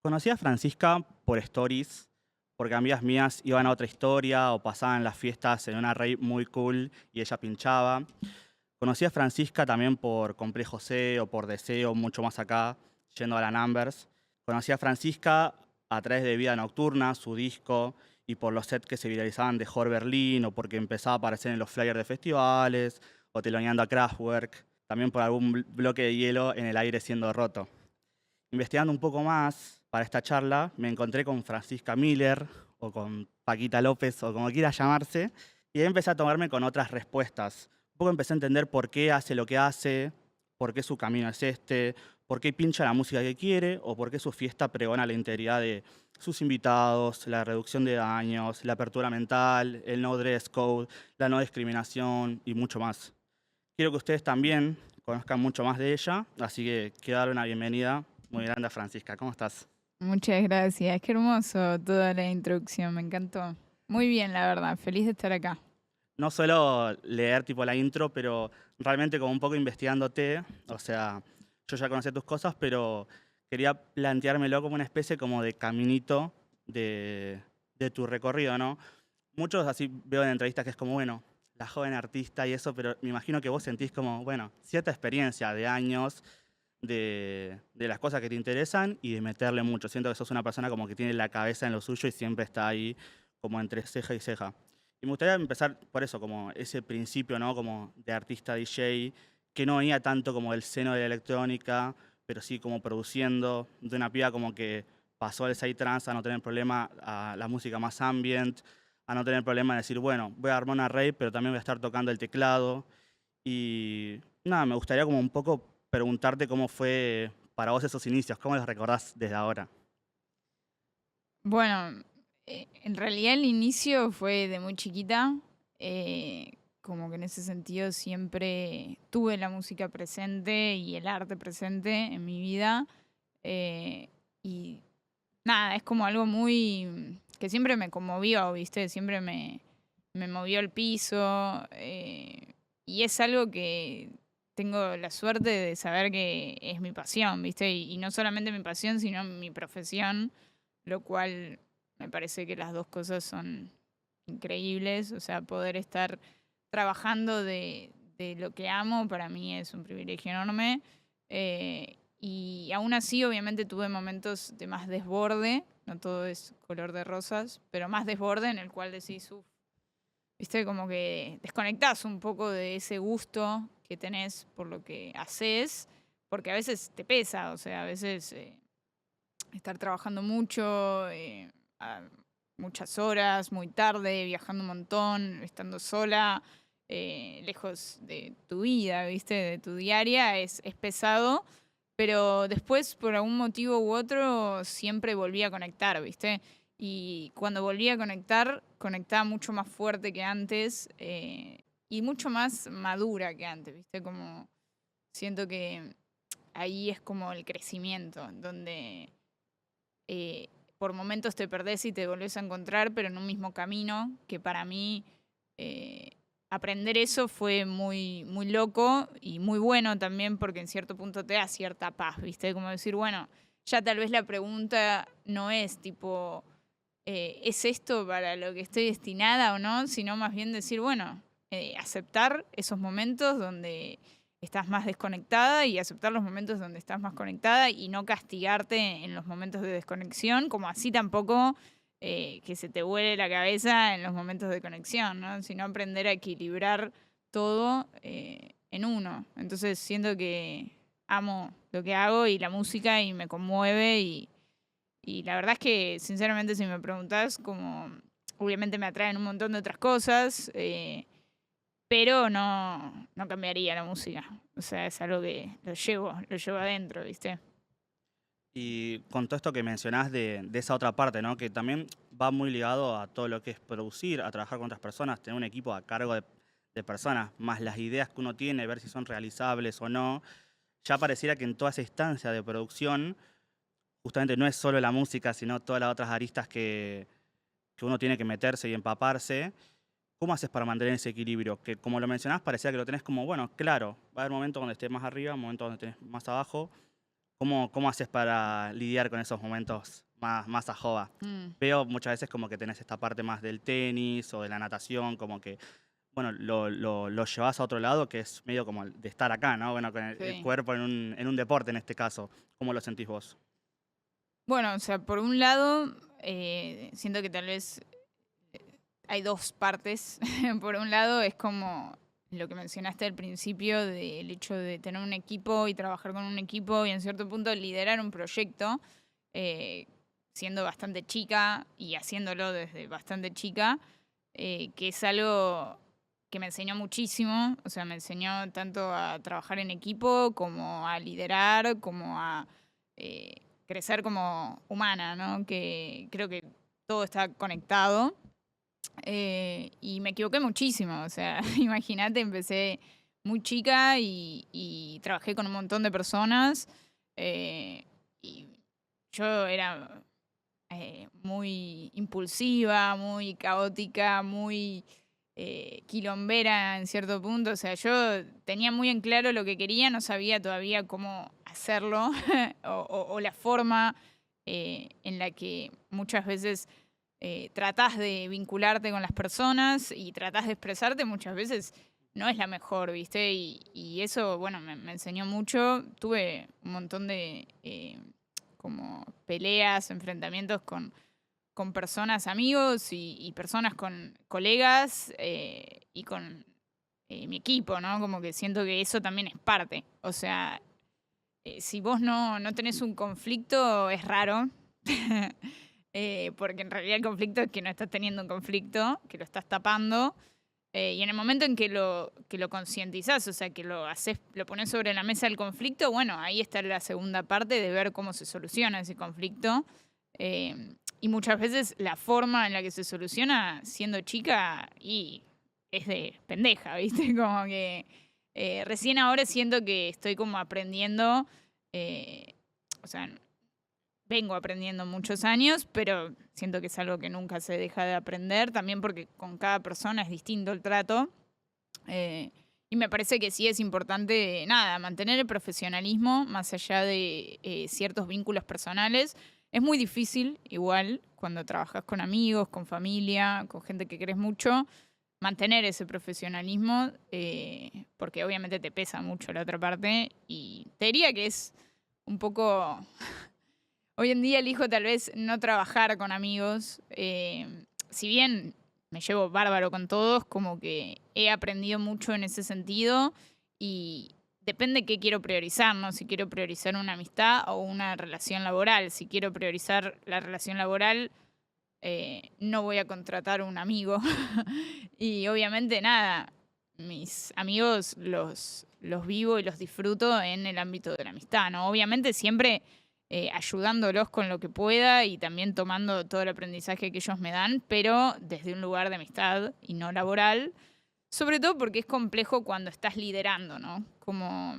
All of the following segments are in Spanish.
Conocí a Francisca por stories, porque amigas mías iban a otra historia o pasaban las fiestas en una rave muy cool y ella pinchaba. Conocí a Francisca también por Complejo C o por Deseo, mucho más acá, yendo a la Numbers. Conocí a Francisca a través de Vida Nocturna, su disco, y por los sets que se viralizaban de Jor Berlín o porque empezaba a aparecer en los flyers de festivales o teloneando a Kraftwerk. También por algún bloque de hielo en el aire siendo roto. Investigando un poco más para esta charla, me encontré con Francisca Miller o con Paquita López o como quiera llamarse, y ahí empecé a tomarme con otras respuestas. Un poco empecé a entender por qué hace lo que hace, por qué su camino es este, por qué pincha la música que quiere o por qué su fiesta pregona la integridad de sus invitados, la reducción de daños, la apertura mental, el no dress code, la no discriminación y mucho más. Quiero que ustedes también conozcan mucho más de ella, así que quiero darle una bienvenida muy grande a Francisca. ¿Cómo estás? Muchas gracias, qué hermoso toda la introducción, me encantó. Muy bien, la verdad, feliz de estar acá. No solo leer tipo la intro, pero realmente como un poco investigándote, o sea, yo ya conocía tus cosas, pero quería planteármelo como una especie como de caminito de tu recorrido, ¿no? Muchos así veo en entrevistas que es como, bueno, la joven artista y eso, pero me imagino que vos sentís como, bueno, cierta experiencia de años de las cosas que te interesan y de meterle mucho. Siento que sos una persona como que tiene la cabeza en lo suyo y siempre está ahí como entre ceja y ceja. Y me gustaría empezar por eso, como ese principio, ¿no? Como de artista DJ, que no venía tanto como del seno de la electrónica, pero sí como produciendo, de una piba como que pasó al psytrance a no tener problema a la música más ambient, a no tener problema de decir, bueno, voy a armar una rave, pero también voy a estar tocando el teclado. Y nada, me gustaría como un poco preguntarte cómo fue para vos esos inicios, cómo los recordás desde ahora. Bueno, en realidad el inicio fue de muy chiquita, como que en ese sentido siempre tuve la música presente y el arte presente en mi vida. eh, y nada, es como algo muy que siempre me conmovió, ¿viste? Siempre me movió el piso. Y es algo que tengo la suerte de saber que es mi pasión, ¿viste? Y no solamente mi pasión, sino mi profesión, lo cual me parece que las dos cosas son increíbles. O sea, poder estar trabajando de lo que amo para mí es un privilegio enorme. Y aún así, obviamente, tuve momentos de más desborde. No todo es color de rosas, pero más desborde en el cual decís, uff, viste, como que desconectás un poco de ese gusto que tenés por lo que haces, porque a veces te pesa, o sea, a veces estar trabajando mucho, a muchas horas, muy tarde, viajando un montón, estando sola, lejos de tu vida, ¿viste? De tu diaria, es pesado, pero después, por algún motivo u otro, siempre volví a conectar, ¿viste? Y cuando volví a conectar, conectaba mucho más fuerte que antes y mucho más madura que antes, ¿viste? Como siento que ahí es como el crecimiento, donde eh, por momentos te perdés y te volvés a encontrar, pero en un mismo camino, que para mí eh, aprender eso fue muy, muy loco y muy bueno también porque en cierto punto te da cierta paz, ¿viste? Como decir, bueno, ya tal vez la pregunta no es tipo, ¿es esto para lo que estoy destinada o no? Sino más bien decir, bueno, aceptar esos momentos donde estás más desconectada y aceptar los momentos donde estás más conectada y no castigarte en los momentos de desconexión, como así tampoco que se te vuele la cabeza en los momentos de conexión, ¿no? Sino aprender a equilibrar todo en uno. Entonces siento que amo lo que hago y la música y me conmueve y la verdad es que sinceramente si me preguntás, como obviamente me atraen un montón de otras cosas, pero no cambiaría la música. O sea, es algo que lo llevo adentro, ¿viste? Y con todo esto que mencionás de esa otra parte, ¿no? Que también va muy ligado a todo lo que es producir, a trabajar con otras personas, tener un equipo a cargo de personas, más las ideas que uno tiene, ver si son realizables o no. Ya pareciera que en toda esa instancia de producción, justamente no es solo la música, sino todas las otras aristas que uno tiene que meterse y empaparse. ¿Cómo haces para mantener ese equilibrio? Que como lo mencionás, parecía que lo tenés como, bueno, claro, va a haber momentos donde estés más arriba, momentos donde estés más abajo. ¿Cómo haces para lidiar con esos momentos más a joda? Mm. Veo muchas veces como que tenés esta parte más del tenis o de la natación, como que, bueno, lo llevas a otro lado, que es medio como de estar acá, ¿no? Bueno, con el Sí. cuerpo en un deporte en este caso. ¿Cómo lo sentís vos? Bueno, o sea, por un lado, siento que tal vez hay dos partes. Por un lado, es como lo que mencionaste al principio del hecho de tener un equipo y trabajar con un equipo y en cierto punto liderar un proyecto, eh, siendo bastante chica y haciéndolo desde bastante chica, que es algo que me enseñó muchísimo. O sea, me enseñó tanto a trabajar en equipo como a liderar, como a eh, crecer como humana, ¿no? Que creo que todo está conectado. Y me equivoqué muchísimo, o sea, imagínate, empecé muy chica y trabajé con un montón de personas. Y yo era muy impulsiva, muy caótica, muy quilombera en cierto punto. O sea, yo tenía muy en claro lo que quería, no sabía todavía cómo hacerlo o la forma en la que muchas veces tratás de vincularte con las personas y tratás de expresarte, muchas veces no es la mejor, ¿viste? Y eso, bueno, me enseñó mucho. Tuve un montón de como peleas, enfrentamientos con personas, amigos y personas con colegas y con mi equipo, ¿no? Como que siento que eso también es parte. O sea, si vos no tenés un conflicto, es raro. Porque en realidad el conflicto es que no estás teniendo un conflicto, que lo estás tapando. Y en el momento en que lo concientizás, o sea, que lo haces, lo pones sobre la mesa el conflicto, bueno, ahí está la segunda parte de ver cómo se soluciona ese conflicto. Y muchas veces la forma en la que se soluciona siendo chica y es de pendeja, ¿viste? Como que recién ahora siento que estoy como aprendiendo, o sea, vengo aprendiendo muchos años, pero siento que es algo que nunca se deja de aprender, también porque con cada persona es distinto el trato. Y me parece que sí es importante, nada, mantener el profesionalismo más allá de ciertos vínculos personales. Es muy difícil, igual, cuando trabajas con amigos, con familia, con gente que querés mucho, mantener ese profesionalismo, porque obviamente te pesa mucho la otra parte. Y te diría que es un poco hoy en día elijo tal vez no trabajar con amigos. Si bien me llevo bárbaro con todos, como que he aprendido mucho en ese sentido y depende qué quiero priorizar, ¿no? Si quiero priorizar una amistad o una relación laboral. Si quiero priorizar la relación laboral, no voy a contratar un amigo. Y obviamente nada, mis amigos los vivo y los disfruto en el ámbito de la amistad, ¿no? Obviamente siempre ayudándolos con lo que pueda y también tomando todo el aprendizaje que ellos me dan, pero desde un lugar de amistad y no laboral, sobre todo porque es complejo cuando estás liderando, ¿no? Como,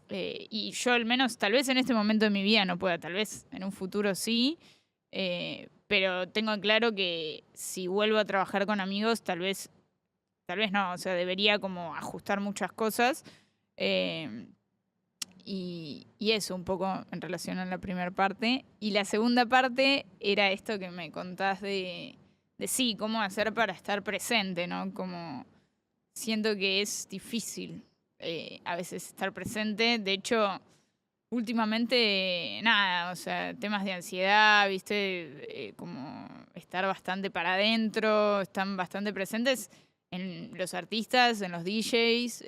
y yo al menos tal vez en este momento de mi vida no pueda, tal vez en un futuro sí, pero tengo en claro que si vuelvo a trabajar con amigos, tal vez no, o sea, debería como ajustar muchas cosas. eh, y eso un poco en relación a la primera parte. Y la segunda parte era esto que me contás de sí, cómo hacer para estar presente, ¿no? Como siento que es difícil a veces estar presente. De hecho, últimamente, nada, o sea, temas de ansiedad, viste, como estar bastante para adentro, están bastante presentes en los artistas, en los DJs.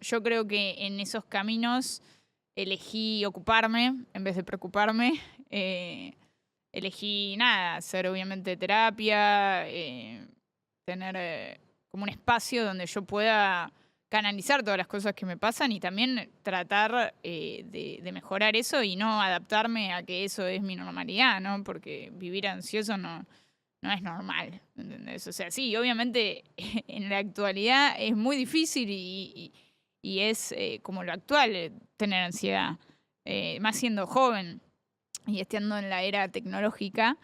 Yo creo que en esos caminos elegí ocuparme en vez de preocuparme. Eh, Elegí, nada, hacer obviamente terapia, tener como un espacio donde yo pueda canalizar todas las cosas que me pasan y también tratar de mejorar eso y no adaptarme a que eso es mi normalidad, ¿no? Porque vivir ansioso no es normal, ¿entendés? O sea, sí, obviamente en la actualidad es muy difícil y es como lo actual tener ansiedad, más siendo joven y estando en la era tecnológica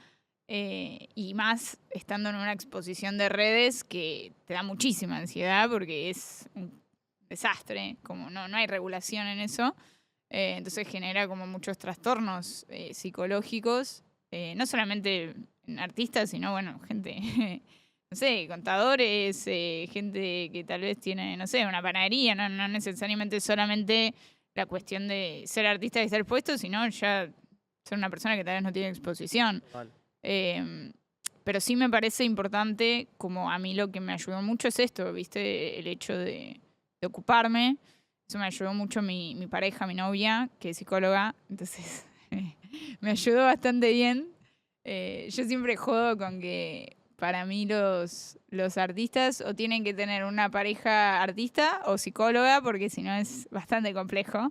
y más estando en una exposición de redes que te da muchísima ansiedad porque es un desastre, como no hay regulación en eso. Entonces genera como muchos trastornos psicológicos, no solamente en artistas, sino, bueno, gente, no sé, contadores, gente que tal vez tiene, no sé, una panadería, no necesariamente solamente la cuestión de ser artista y estar puesto, sino ya ser una persona que tal vez no tiene exposición. Total. Eh, pero sí me parece importante, como a mí lo que me ayudó mucho es esto, ¿viste? El hecho de ocuparme. Eso me ayudó mucho mi pareja, mi novia, que es psicóloga. Entonces, me ayudó bastante bien. Yo siempre jodo con que para mí los artistas o tienen que tener una pareja artista o psicóloga, porque si no es bastante complejo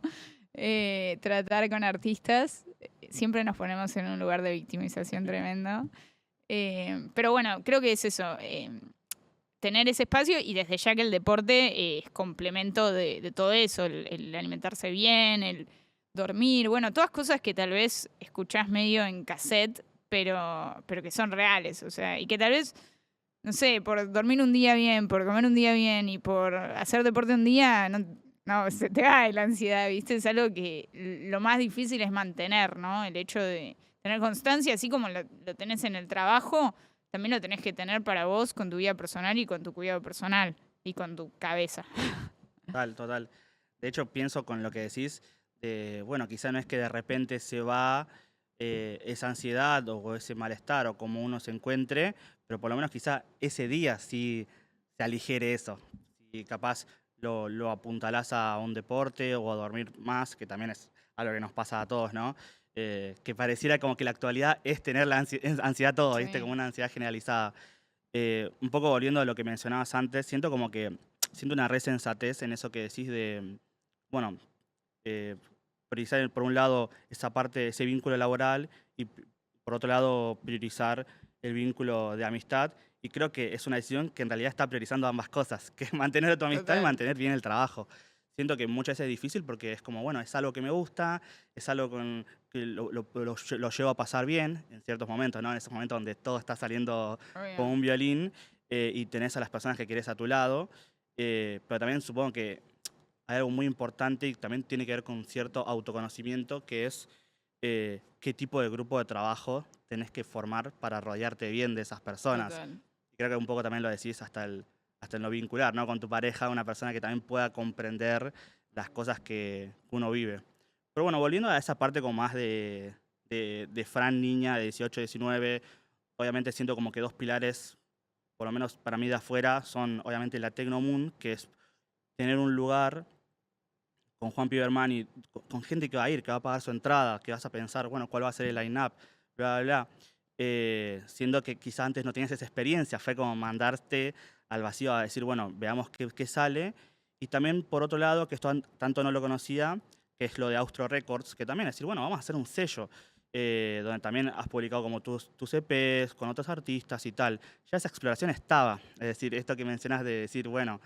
tratar con artistas. Siempre nos ponemos en un lugar de victimización tremendo. Pero bueno, creo que es eso, tener ese espacio y desde ya que el deporte es complemento de todo eso, el alimentarse bien, el dormir, bueno, todas cosas que tal vez escuchás medio en cassette, pero que son reales, o sea, y que tal vez, no sé, por dormir un día bien, por comer un día bien y por hacer deporte un día, no se te va la ansiedad, ¿viste? Es algo que lo más difícil es mantener, ¿no? El hecho de tener constancia, así como lo tenés en el trabajo, también lo tenés que tener para vos con tu vida personal y con tu cuidado personal y con tu cabeza. Total, total. De hecho, pienso con lo que decís, bueno, quizá no es que de repente se va esa ansiedad o ese malestar o como uno se encuentre, pero por lo menos quizá ese día sí se aligere eso. Y capaz lo apuntalás a un deporte o a dormir más, que también es algo que nos pasa a todos, ¿no? Que pareciera como que la actualidad es tener la ansiedad todo, ¿viste? Sí, Como una ansiedad generalizada. Un poco volviendo a lo que mencionabas antes, siento como que siento una resensatez en eso que decís de, bueno, eh, priorizar por un lado esa parte, ese vínculo laboral y por otro lado priorizar el vínculo de amistad. Y creo que es una decisión que en realidad está priorizando ambas cosas, que es mantener tu amistad y total. mantener bien el trabajo. Siento que muchas veces es difícil porque es como, bueno, es algo que me gusta, es algo con que lo llevo a pasar bien en ciertos momentos, ¿no? En esos momentos donde todo está saliendo como Obvio. un violín y tenés a las personas que querés a tu lado. Pero también supongo que hay algo muy importante y también tiene que ver con cierto autoconocimiento, que es qué tipo de grupo de trabajo tenés que formar para rodearte bien de esas personas. Total. Y creo que un poco también lo decís hasta en lo vincular, ¿no? Con tu pareja, una persona que también pueda comprender las cosas que uno vive. Pero bueno, volviendo a esa parte como más de Fran niña de 18, 19, obviamente siento como que dos pilares, por lo menos para mí de afuera, son obviamente la Tecnomoon, que es tener un lugar con Juan Piberman y con gente que va a ir, que va a pagar su entrada, que vas a pensar, bueno, cuál va a ser el line-up, bla, bla, bla. Siendo que quizá antes no tenías esa experiencia, fue como mandarte al vacío a decir, bueno, veamos qué sale. Y también, por otro lado, que esto tanto no lo conocía, que es lo de Austro Records, que también es decir, bueno, vamos a hacer un sello, donde también has publicado como tus EPs con otros artistas y tal. Ya esa exploración estaba. Es decir, esto que mencionas de decir, bueno,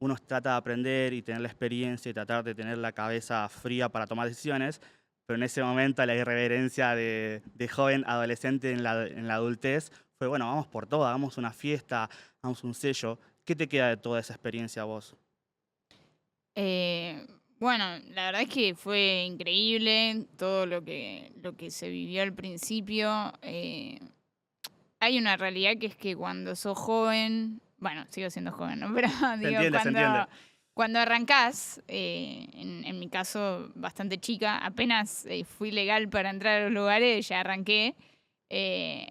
uno trata de aprender y tener la experiencia y tratar de tener la cabeza fría para tomar decisiones, pero en ese momento la irreverencia de joven adolescente en la adultez fue, bueno, vamos por todo, hagamos una fiesta, hagamos un sello. ¿Qué te queda de toda esa experiencia a vos? Bueno, la verdad es que fue increíble todo lo que se vivió al principio. Hay una realidad que es que cuando sos joven, bueno, sigo siendo joven, ¿no? Pero Se digo, entiende, se entiende. cuando arrancás, en mi caso bastante chica, apenas fui legal para entrar a los lugares, ya arranqué. eh,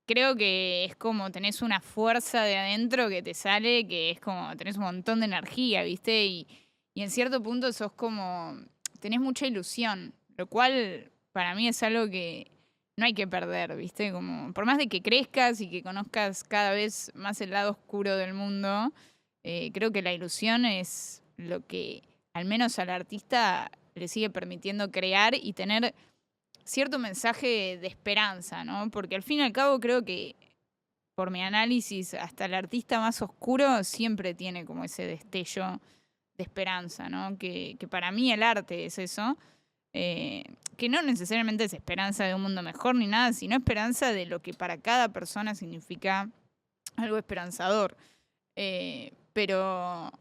Creo que es como tenés una fuerza de adentro que te sale, que es como tenés un montón de energía, ¿viste? Y en cierto punto sos como, tenés mucha ilusión, lo cual para mí es algo que no hay que perder, ¿viste? Como, por más de que crezcas y que conozcas cada vez más el lado oscuro del mundo, creo que la ilusión es lo que al menos al artista le sigue permitiendo crear y tener cierto mensaje de esperanza, ¿no? Porque al fin y al cabo creo que, por mi análisis, hasta el artista más oscuro siempre tiene como ese destello de esperanza, ¿no? Que para mí el arte es eso, eh, que no necesariamente es esperanza de un mundo mejor ni nada, sino esperanza de lo que para cada persona significa algo esperanzador. Eh, pero,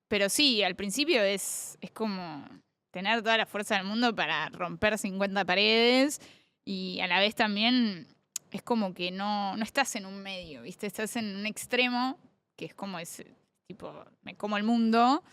pero sí, al principio es como tener toda la fuerza del mundo para romper 50 paredes y a la vez también es como que no estás en un medio, ¿viste? Estás en un extremo, que es como ese, tipo, me como el mundo.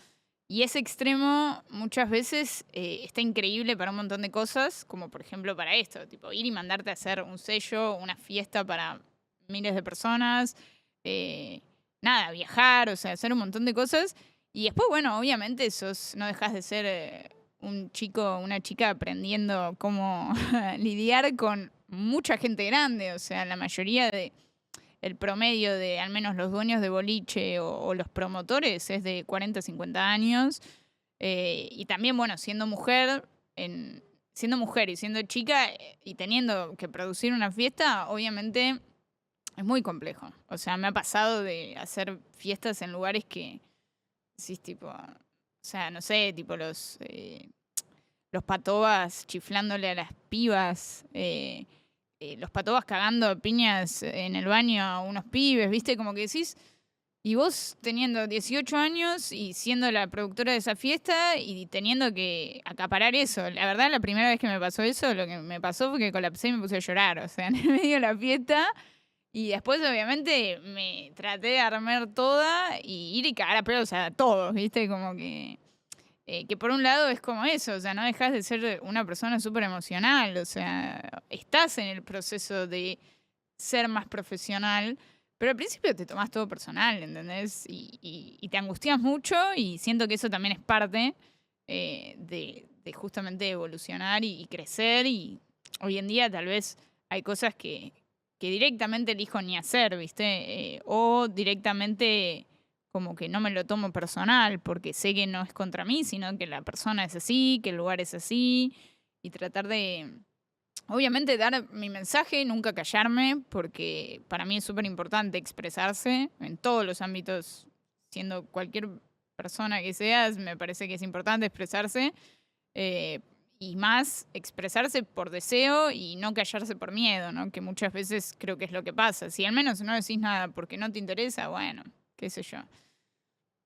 Y ese extremo muchas veces está increíble para un montón de cosas, como por ejemplo para esto, tipo ir y mandarte a hacer un sello, una fiesta para miles de personas, eh, nada, viajar, o sea, hacer un montón de cosas. Y después, bueno, obviamente no dejas de ser un chico o una chica aprendiendo cómo lidiar con mucha gente grande, o sea, la mayoría de el promedio de al menos los dueños de boliche o los promotores es de 40, 50 años. Y también, bueno, siendo mujer y siendo chica y teniendo que producir una fiesta, obviamente es muy complejo. O sea, me ha pasado de hacer fiestas en lugares que, sí, tipo, o sea, no sé, tipo los patobas chiflándole a las pibas. Los patobas cagando a piñas en el baño a unos pibes, ¿viste? Como que decís, y vos teniendo 18 años y siendo la productora de esa fiesta y teniendo que acaparar eso. La verdad, la primera vez que me pasó eso, lo que me pasó fue que colapsé y me puse a llorar, o sea, en el medio de la fiesta. Y después, obviamente, me traté de armar toda y ir y cagar a pedos a todos, ¿viste? Como que por un lado es como eso, o sea, no dejas de ser una persona súper emocional, o sea, estás en el proceso de ser más profesional, pero al principio te tomás todo personal, ¿entendés? Y te angustias mucho y siento que eso también es parte de justamente evolucionar y crecer y hoy en día tal vez hay cosas que directamente elijo ni hacer, ¿viste? O directamente como que no me lo tomo personal porque sé que no es contra mí, sino que la persona es así, que el lugar es así y tratar de, obviamente, dar mi mensaje, nunca callarme, porque para mí es súper importante expresarse en todos los ámbitos, siendo cualquier persona que seas, me parece que es importante expresarse. eh, y más expresarse por deseo y no callarse por miedo, ¿no? Que muchas veces creo que es lo que pasa. Si al menos no decís nada porque no te interesa, bueno, qué sé yo.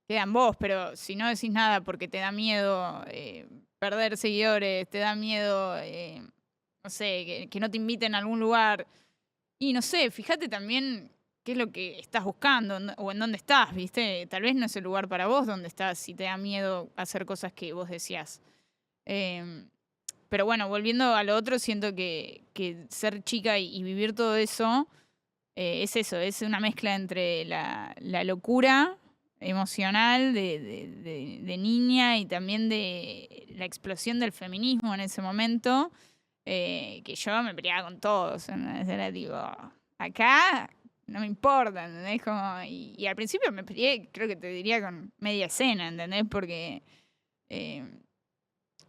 Queda en vos, pero si no decís nada porque te da miedo perder seguidores, te da miedo, no sé, que no te inviten a algún lugar. Y no sé, fíjate también qué es lo que estás buscando o en dónde estás, ¿viste? Tal vez no es el lugar para vos donde estás si te da miedo hacer cosas que vos decías. Em, pero bueno, volviendo a lo otro, siento que ser chica y vivir todo eso es eso, es una mezcla entre la locura emocional de niña y también de la explosión del feminismo en ese momento, que yo me peleaba con todos. ¿Entendés? Era tipo, acá no me importa, ¿entendés? Y al principio me peleé, creo que te diría con media escena, ¿entendés? Porque eh,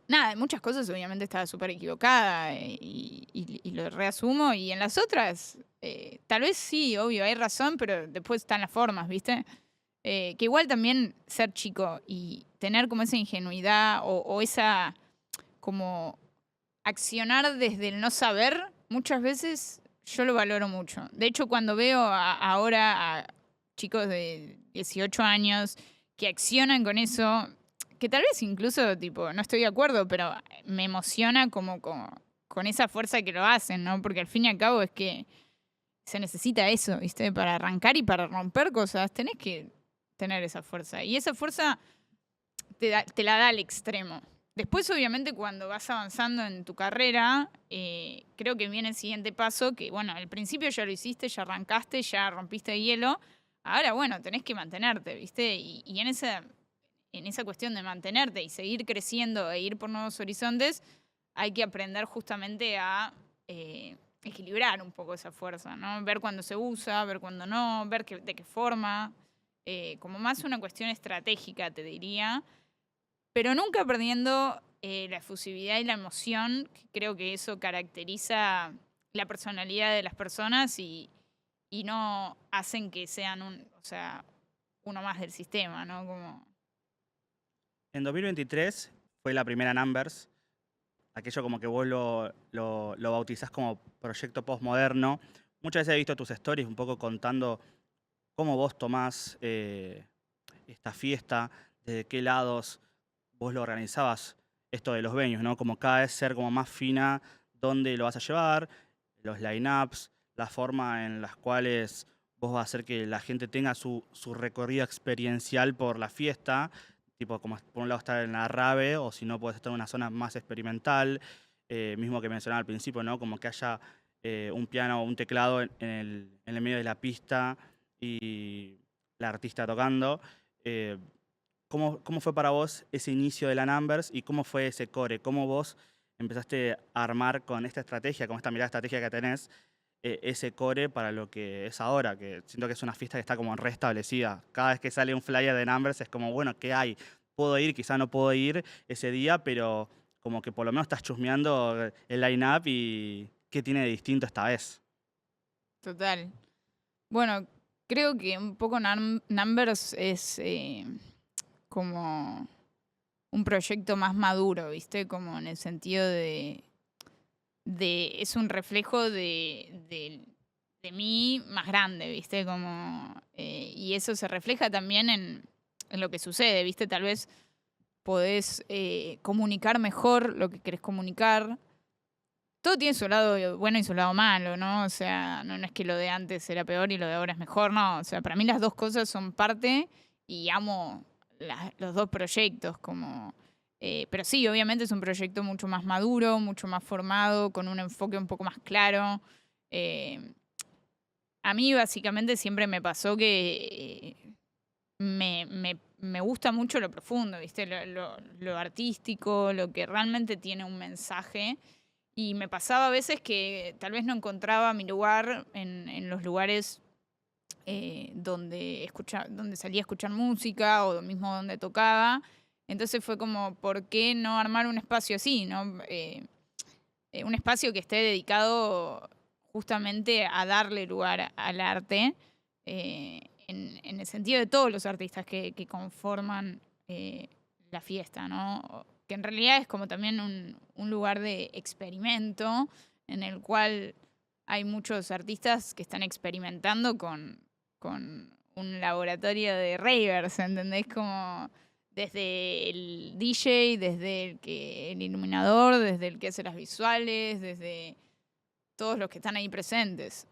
nada, en muchas cosas obviamente estaba súper equivocada y lo reasumo. Y en las otras, tal vez sí, obvio, hay razón, pero después están las formas, ¿viste? Que igual también ser chico y tener como esa ingenuidad o esa como accionar desde el no saber, muchas veces yo lo valoro mucho. De hecho, cuando veo ahora a chicos de 18 años que accionan con eso, que tal vez incluso, tipo, no estoy de acuerdo, pero me emociona como con esa fuerza que lo hacen, ¿no? Porque al fin y al cabo es que se necesita eso, ¿viste? Para arrancar y para romper cosas, tenés que tener esa fuerza. Y esa fuerza te la da al extremo. Después, obviamente, cuando vas avanzando en tu carrera, creo que viene el siguiente paso, que bueno, al principio ya lo hiciste, ya arrancaste, ya rompiste hielo. Ahora, bueno, tenés que mantenerte, ¿viste? Y en esa cuestión de mantenerte y seguir creciendo e ir por nuevos horizontes, hay que aprender justamente a equilibrar un poco esa fuerza, ¿no? Ver cuándo se usa, ver cuándo no, ver de qué forma. Como más una cuestión estratégica, te diría, pero nunca perdiendo la efusividad y la emoción, que creo que eso caracteriza la personalidad de las personas y no hacen que sean o sea, uno más del sistema, ¿no? Como, En 2023 fue la primera Numbers, aquello como que vos lo bautizás como proyecto postmoderno. Muchas veces he visto tus stories un poco contando cómo vos tomás esta fiesta, desde qué lados vos lo organizabas. esto de los venues, ¿no? Como cada vez ser como más fina dónde lo vas a llevar, los line-ups, la forma en las cuales vos vas a hacer que la gente tenga su recorrido experiencial por la fiesta, tipo como por un lado estar en la rave o si no puedes estar en una zona más experimental, mismo que mencionaba al principio, ¿no? Como que haya un piano o un teclado en el medio de la pista y la artista tocando. Eh, ¿Cómo fue para vos ese inicio de la Numbers y cómo fue ese core? ¿Cómo vos empezaste a armar con esta estrategia, con esta mirada estratégica que tenés, ese core para lo que es ahora? Que siento que es una fiesta que está como restablecida. Cada vez que sale un flyer de Numbers es como, bueno, ¿qué hay? Puedo ir, quizá no puedo ir ese día, pero como que por lo menos estás chusmeando el line-up y qué tiene de distinto esta vez. Total. Bueno, creo que un poco Numbers es como un proyecto más maduro, ¿viste? Como en el sentido de es un reflejo de mí más grande, ¿viste? Como, y eso se refleja también en lo que sucede, ¿viste? Tal vez podés comunicar mejor lo que querés comunicar. Todo tiene su lado bueno y su lado malo, ¿no? O sea, no es que lo de antes era peor y lo de ahora es mejor, no. O sea, para mí las dos cosas son parte y amo los dos proyectos, como... pero sí, obviamente es un proyecto mucho más maduro, mucho más formado, con un enfoque un poco más claro. Eh, a mí básicamente siempre me pasó que me gusta mucho lo profundo, ¿viste? Lo artístico, lo que realmente tiene un mensaje. Y me pasaba a veces que tal vez no encontraba mi lugar en los lugares donde salía a escuchar música o mismo donde tocaba. Entonces fue como, ¿por qué no armar un espacio así, no? Un espacio que esté dedicado justamente a darle lugar al arte, en el sentido de todos los artistas que conforman la fiesta, ¿no? Que en realidad es como también un lugar de experimento en el cual hay muchos artistas que están experimentando con un laboratorio de ravers, ¿entendés? Como desde el DJ, desde el iluminador, desde el que hace las visuales, desde todos los que están ahí presentes.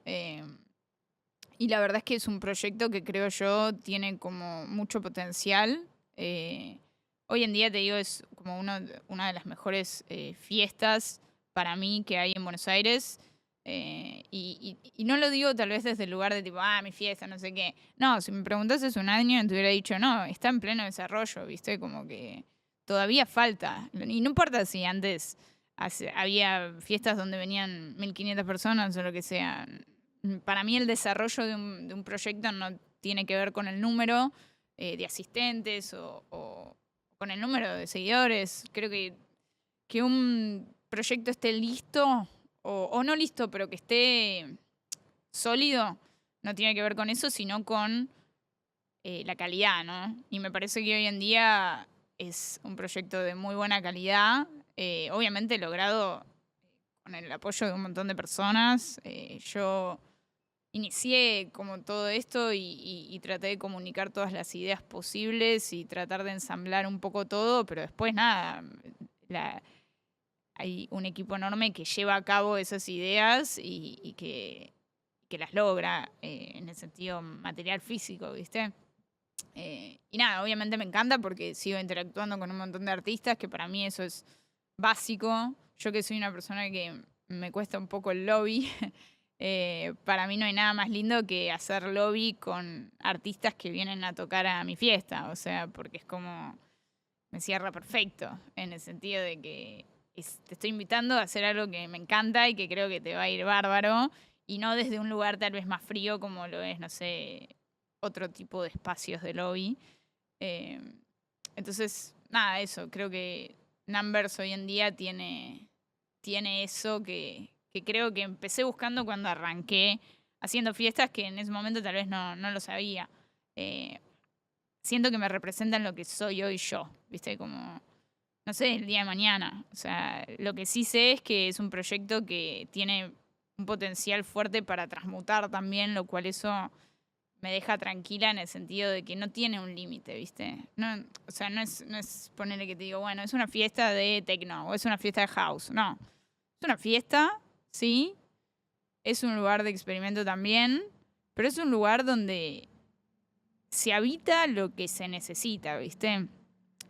Y la verdad es que es un proyecto que creo yo tiene como mucho potencial. Hoy en día, te digo, es como una de las mejores fiestas para mí que hay en Buenos Aires. Y no lo digo tal vez desde el lugar de tipo, mi fiesta, no sé qué. No, si me preguntas hace un año, te hubiera dicho, no, está en pleno desarrollo, ¿viste? Como que todavía falta. Y no importa si antes había fiestas donde venían 1.500 personas o lo que sea. Para mí el desarrollo de un proyecto no tiene que ver con el número de asistentes o con el número de seguidores. Creo que un proyecto esté listo o no listo, pero que esté sólido, no tiene que ver con eso, sino con la calidad, ¿no? Y me parece que hoy en día es un proyecto de muy buena calidad, obviamente logrado con el apoyo de un montón de personas. Yo inicié como todo esto y traté de comunicar todas las ideas posibles y tratar de ensamblar un poco todo, pero después nada, hay un equipo enorme que lleva a cabo esas ideas y que las logra en el sentido material físico, ¿viste? Y nada, obviamente me encanta porque sigo interactuando con un montón de artistas, que para mí eso es básico. Yo que soy una persona que me cuesta un poco el lobby, para mí no hay nada más lindo que hacer lobby con artistas que vienen a tocar a mi fiesta, o sea, porque es como, me cierra perfecto, en el sentido de que te estoy invitando a hacer algo que me encanta y que creo que te va a ir bárbaro, y no desde un lugar tal vez más frío como lo es, no sé, otro tipo de espacios de lobby. Eh, entonces, nada, eso, creo que Numbers hoy en día tiene eso que creo que empecé buscando cuando arranqué haciendo fiestas, que en ese momento tal vez no lo sabía. Eh, Siento que me representan lo que soy hoy yo, ¿viste? Como, no sé, el día de mañana. O sea, lo que sí sé es que es un proyecto que tiene un potencial fuerte para transmutar también, lo cual eso me deja tranquila en el sentido de que no tiene un límite, ¿viste? No, o sea, no es ponerle que te digo, bueno, es una fiesta de techno o es una fiesta de house. No. Es una fiesta, sí. Es un lugar de experimento también. Pero es un lugar donde se habita lo que se necesita, ¿viste?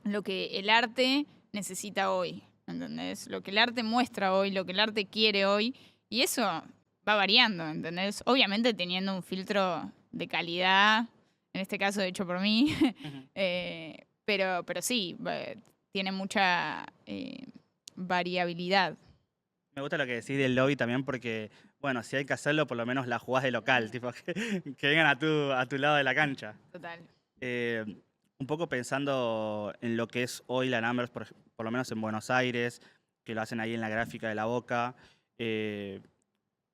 Lo que el arte necesita hoy, ¿entendés? Lo que el arte muestra hoy, lo que el arte quiere hoy. Y eso va variando, ¿entendés? Obviamente teniendo un filtro de calidad, en este caso hecho por mí, Ujú. pero sí, tiene mucha variabilidad. Me gusta lo que decís del lobby también porque, bueno, si hay que hacerlo, por lo menos la jugás de local, tipo, que vengan a tu lado de la cancha. Total. Eh, un poco pensando en lo que es hoy la Numbers, por lo menos en Buenos Aires, que lo hacen ahí en la gráfica de la Boca. eh,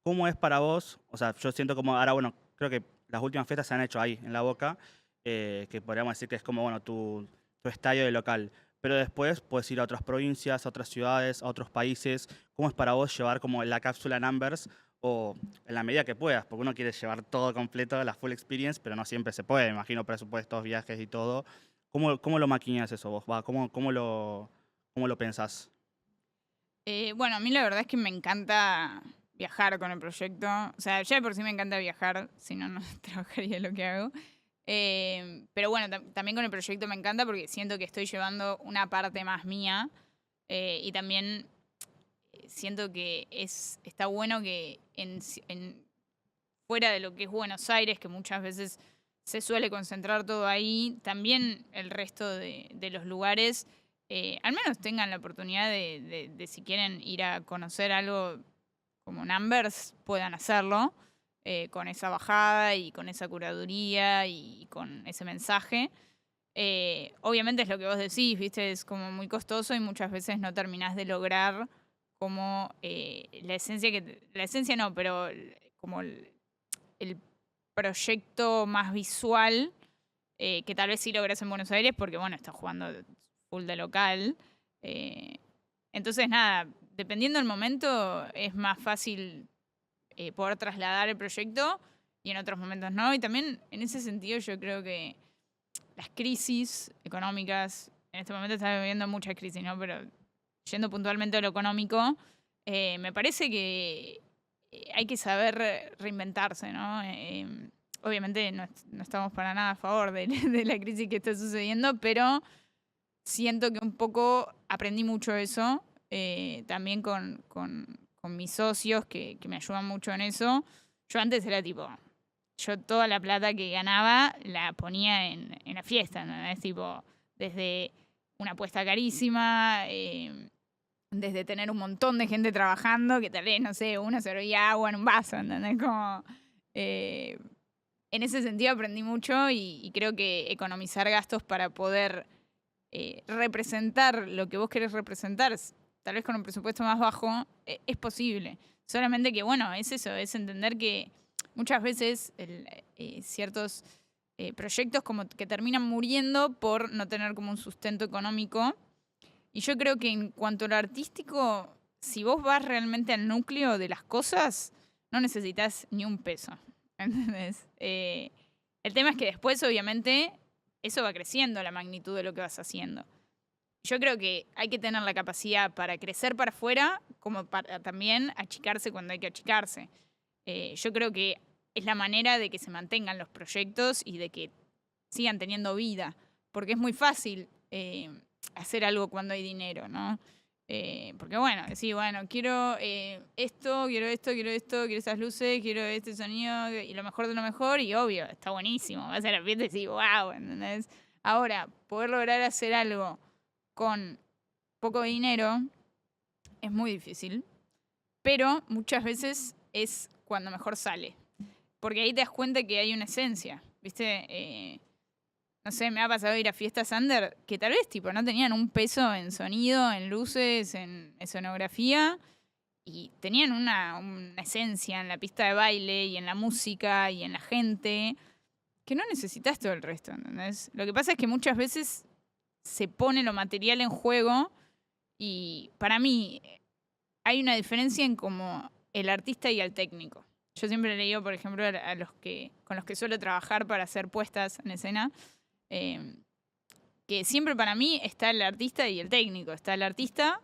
¿Cómo es para vos? O sea, yo siento como ahora, bueno, creo que las últimas fiestas se han hecho ahí, en la Boca, que podríamos decir que es como, bueno, tu estadio de local. Pero después puedes ir a otras provincias, a otras ciudades, a otros países. ¿Cómo es para vos llevar como la cápsula Numbers o en la medida que puedas? Porque uno quiere llevar todo completo, la full experience, pero no siempre se puede. Me imagino presupuestos, viajes y todo. ¿Cómo lo maquinas eso vos? Va, ¿cómo lo pensás? Bueno, a mí la verdad es que me encanta viajar con el proyecto. O sea, ya de por sí me encanta viajar, si no, no trabajaría lo que hago. Pero bueno, también con el proyecto me encanta porque siento que estoy llevando una parte más mía y también siento que está bueno que fuera de lo que es Buenos Aires, que muchas veces se suele concentrar todo ahí, también el resto de los lugares al menos tengan la oportunidad de si quieren ir a conocer algo como Numbers, puedan hacerlo con esa bajada y con esa curaduría y con ese mensaje. Obviamente es lo que vos decís, ¿viste? Es como muy costoso y muchas veces no terminás de lograr como la esencia la esencia no, pero como el proyecto más visual que tal vez sí logras en Buenos Aires porque, bueno, estás jugando full de local. Eh, entonces, nada, dependiendo del momento es más fácil poder trasladar el proyecto y en otros momentos no. Y también en ese sentido yo creo que las crisis económicas, en este momento está viviendo muchas crisis, ¿no? Pero yendo puntualmente a lo económico, me parece que hay que saber reinventarse, ¿no? Obviamente no estamos para nada a favor de la crisis que está sucediendo, pero siento que un poco aprendí mucho eso, también con mis socios que me ayudan mucho en eso. Yo antes era tipo, yo toda la plata que ganaba la ponía en la fiesta, ¿no? Es tipo, desde una apuesta carísima, desde tener un montón de gente trabajando, que tal vez, no sé, uno servía agua en un vaso, ¿entendés? Como, eh, en ese sentido aprendí mucho y creo que economizar gastos para poder representar lo que vos querés representar, tal vez con un presupuesto más bajo, es posible. Solamente que, bueno, es eso, es entender que muchas veces ciertos proyectos como que terminan muriendo por no tener como un sustento económico. Y yo creo que en cuanto a lo artístico, si vos vas realmente al núcleo de las cosas, no necesitas ni un peso. ¿Entendés? El tema es que después, obviamente, eso va creciendo la magnitud de lo que vas haciendo. Yo creo que hay que tener la capacidad para crecer para afuera, como para también achicarse cuando hay que achicarse. Yo creo que es la manera de que se mantengan los proyectos y de que sigan teniendo vida, porque es muy fácil hacer algo cuando hay dinero, ¿no? Porque bueno, decir, bueno, quiero esto, quiero esto, quiero esto, quiero esas luces, quiero este sonido y lo mejor de lo mejor y obvio, está buenísimo, vas a la fiesta y decís, wow, ¿entendés? Ahora, poder lograr hacer algo con poco dinero es muy difícil, pero muchas veces es cuando mejor sale, porque ahí te das cuenta que hay una esencia, ¿viste? No sé, me ha pasado ir a fiestas under que tal vez tipo no tenían un peso en sonido, en luces, en escenografía y tenían una esencia en la pista de baile y en la música y en la gente que no necesitas todo el resto, ¿entendés? Lo que pasa es que muchas veces se pone lo material en juego y para mí hay una diferencia en como el artista y el técnico. yo siempre le digo, por ejemplo, a los con los que suelo trabajar para hacer puestas en escena, que siempre para mí está el artista y el técnico. Está el artista,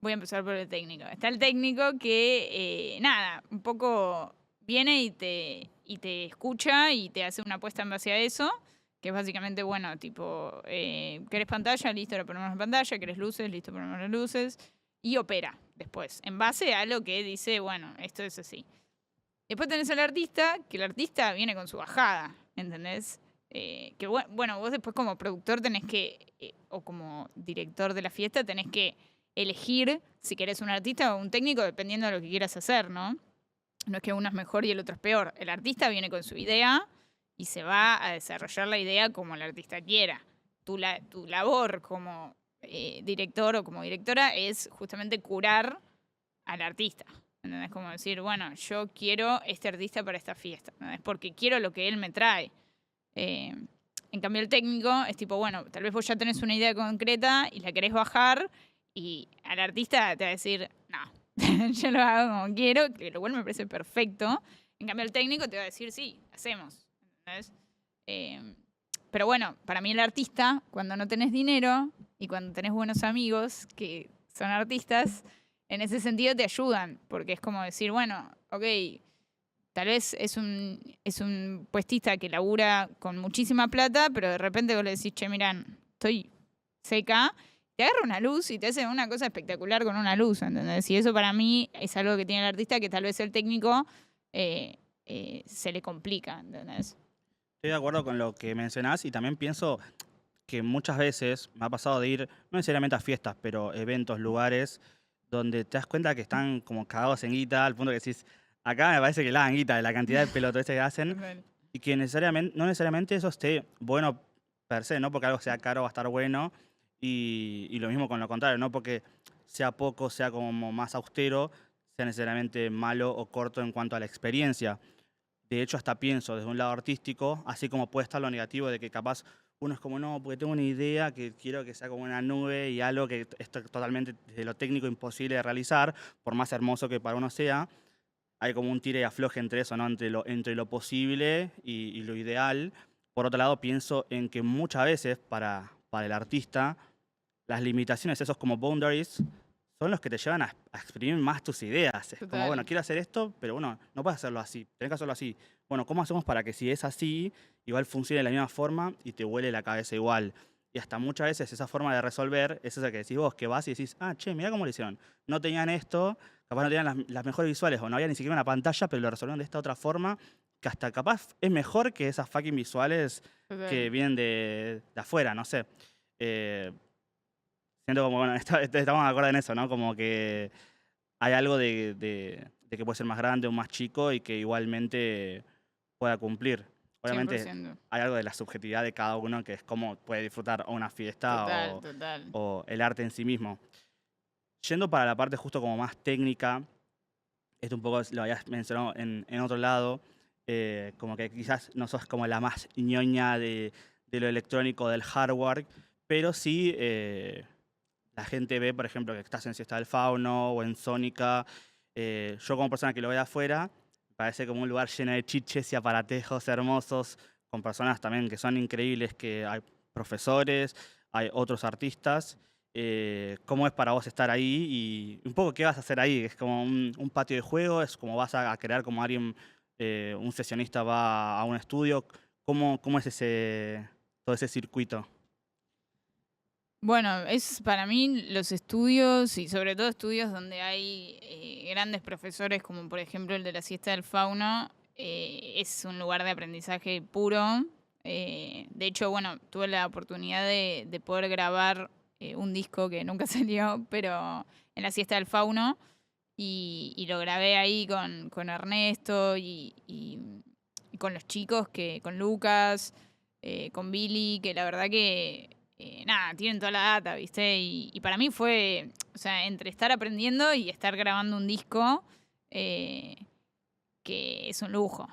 voy a empezar por el técnico. Está el técnico que, nada, un poco viene y te escucha y te hace una puesta en base a eso, que es básicamente, bueno, tipo, ¿querés pantalla? Listo, le ponemos la pantalla. ¿Querés luces? Listo, ponemos las luces. Y opera después, en base a lo que dice, bueno, esto es así. Después tenés al artista, que el artista viene con su bajada, ¿entendés? Que bueno, vos después como productor tenés que, o como director de la fiesta, tenés que elegir si querés un artista o un técnico dependiendo de lo que quieras hacer, ¿no? No es que uno es mejor y el otro es peor. El artista viene con su idea y se va a desarrollar la idea como el artista quiera. Tu labor como director o como directora es justamente curar al artista. ¿Entendés? Como decir, bueno, yo quiero este artista para esta fiesta, ¿entendés? Porque quiero lo que él me trae. En cambio, el técnico es tipo, bueno, tal vez vos ya tenés una idea concreta y la querés bajar y al artista te va a decir, no, yo lo hago como quiero, que lo cual me parece perfecto. En cambio, el técnico te va a decir, sí, hacemos. ¿Entendés? Pero bueno, para mí el artista, cuando no tenés dinero y cuando tenés buenos amigos que son artistas, en ese sentido te ayudan, porque es como decir, bueno, ok, tal vez es un puestista que labura con muchísima plata, pero de repente vos le decís, che, mirán, estoy seca, te agarra una luz y te hace una cosa espectacular con una luz, ¿entendés? Y eso para mí es algo que tiene el artista que tal vez el técnico se le complica, ¿entendés? Estoy de acuerdo con lo que mencionás y también pienso que muchas veces me ha pasado de ir, no necesariamente a fiestas, pero eventos, lugares, donde te das cuenta que están como cagados en guita, al punto que decís, acá me parece que la dan guita de la cantidad de pelotudeces que hacen, y que no necesariamente eso esté bueno per se, no porque algo sea caro va a estar bueno, y lo mismo con lo contrario, no porque sea poco, sea como más austero, sea necesariamente malo o corto en cuanto a la experiencia. De hecho, hasta pienso desde un lado artístico, así como puede estar lo negativo de que capaz uno es como, no, porque tengo una idea que quiero que sea como una nube y algo que es totalmente desde lo técnico imposible de realizar, por más hermoso que para uno sea. Hay como un tire y afloje entre eso, ¿no? Entre lo posible y lo ideal. Por otro lado, pienso en que muchas veces para el artista, las limitaciones, esos como boundaries, son los que te llevan a exprimir más tus ideas. Es como, bueno, Total. quiero hacer esto, pero bueno, no puedes hacerlo así, tenés que hacerlo así. Bueno, ¿cómo hacemos para que si es así, igual funcione de la misma forma y te huele la cabeza igual? Y hasta muchas veces esa forma de resolver es esa que decís vos, que vas y decís, ah, che, mirá cómo lo hicieron. No tenían esto, capaz no tenían las mejores visuales o no había ni siquiera una pantalla, pero lo resolvieron de esta otra forma, que hasta capaz es mejor que esas fucking visuales que Total. vienen de afuera, no sé. Siento como, bueno, estamos de acuerdo en eso, ¿no? Como que hay algo de que puede ser más grande o más chico y que igualmente pueda cumplir. Obviamente 100%. hay algo de la subjetividad de cada uno que es cómo puede disfrutar o una fiesta Total, total. o el arte en sí mismo. Yendo para la parte justo como más técnica, esto un poco lo habías mencionado en otro lado, como que quizás no sos como la más ñoña de lo electrónico, del hardware, pero sí la gente ve, por ejemplo, que estás en Siesta del Fauno o en Sónica. Yo como persona que lo ve de afuera, me parece como un lugar lleno de chiches y aparatejos hermosos, con personas también que son increíbles, que hay profesores, hay otros artistas. ¿Cómo es para vos estar ahí y un poco qué vas a hacer ahí? ¿Es como un patio de juego? ¿Es como vas a crear como alguien, un sesionista va a un estudio? ¿Cómo es todo ese circuito? Bueno, es para mí los estudios y sobre todo estudios donde hay grandes profesores como por ejemplo el de la Siesta del Fauno, es un lugar de aprendizaje puro. De hecho, bueno, tuve la oportunidad de poder grabar un disco que nunca salió, pero en la Siesta del Fauno y lo grabé ahí con Ernesto y con los chicos, con Lucas, con Billy, que la verdad que nada, tienen toda la data, ¿viste? Y para mí fue, o sea, entre estar aprendiendo y estar grabando un disco, eh, que es un lujo.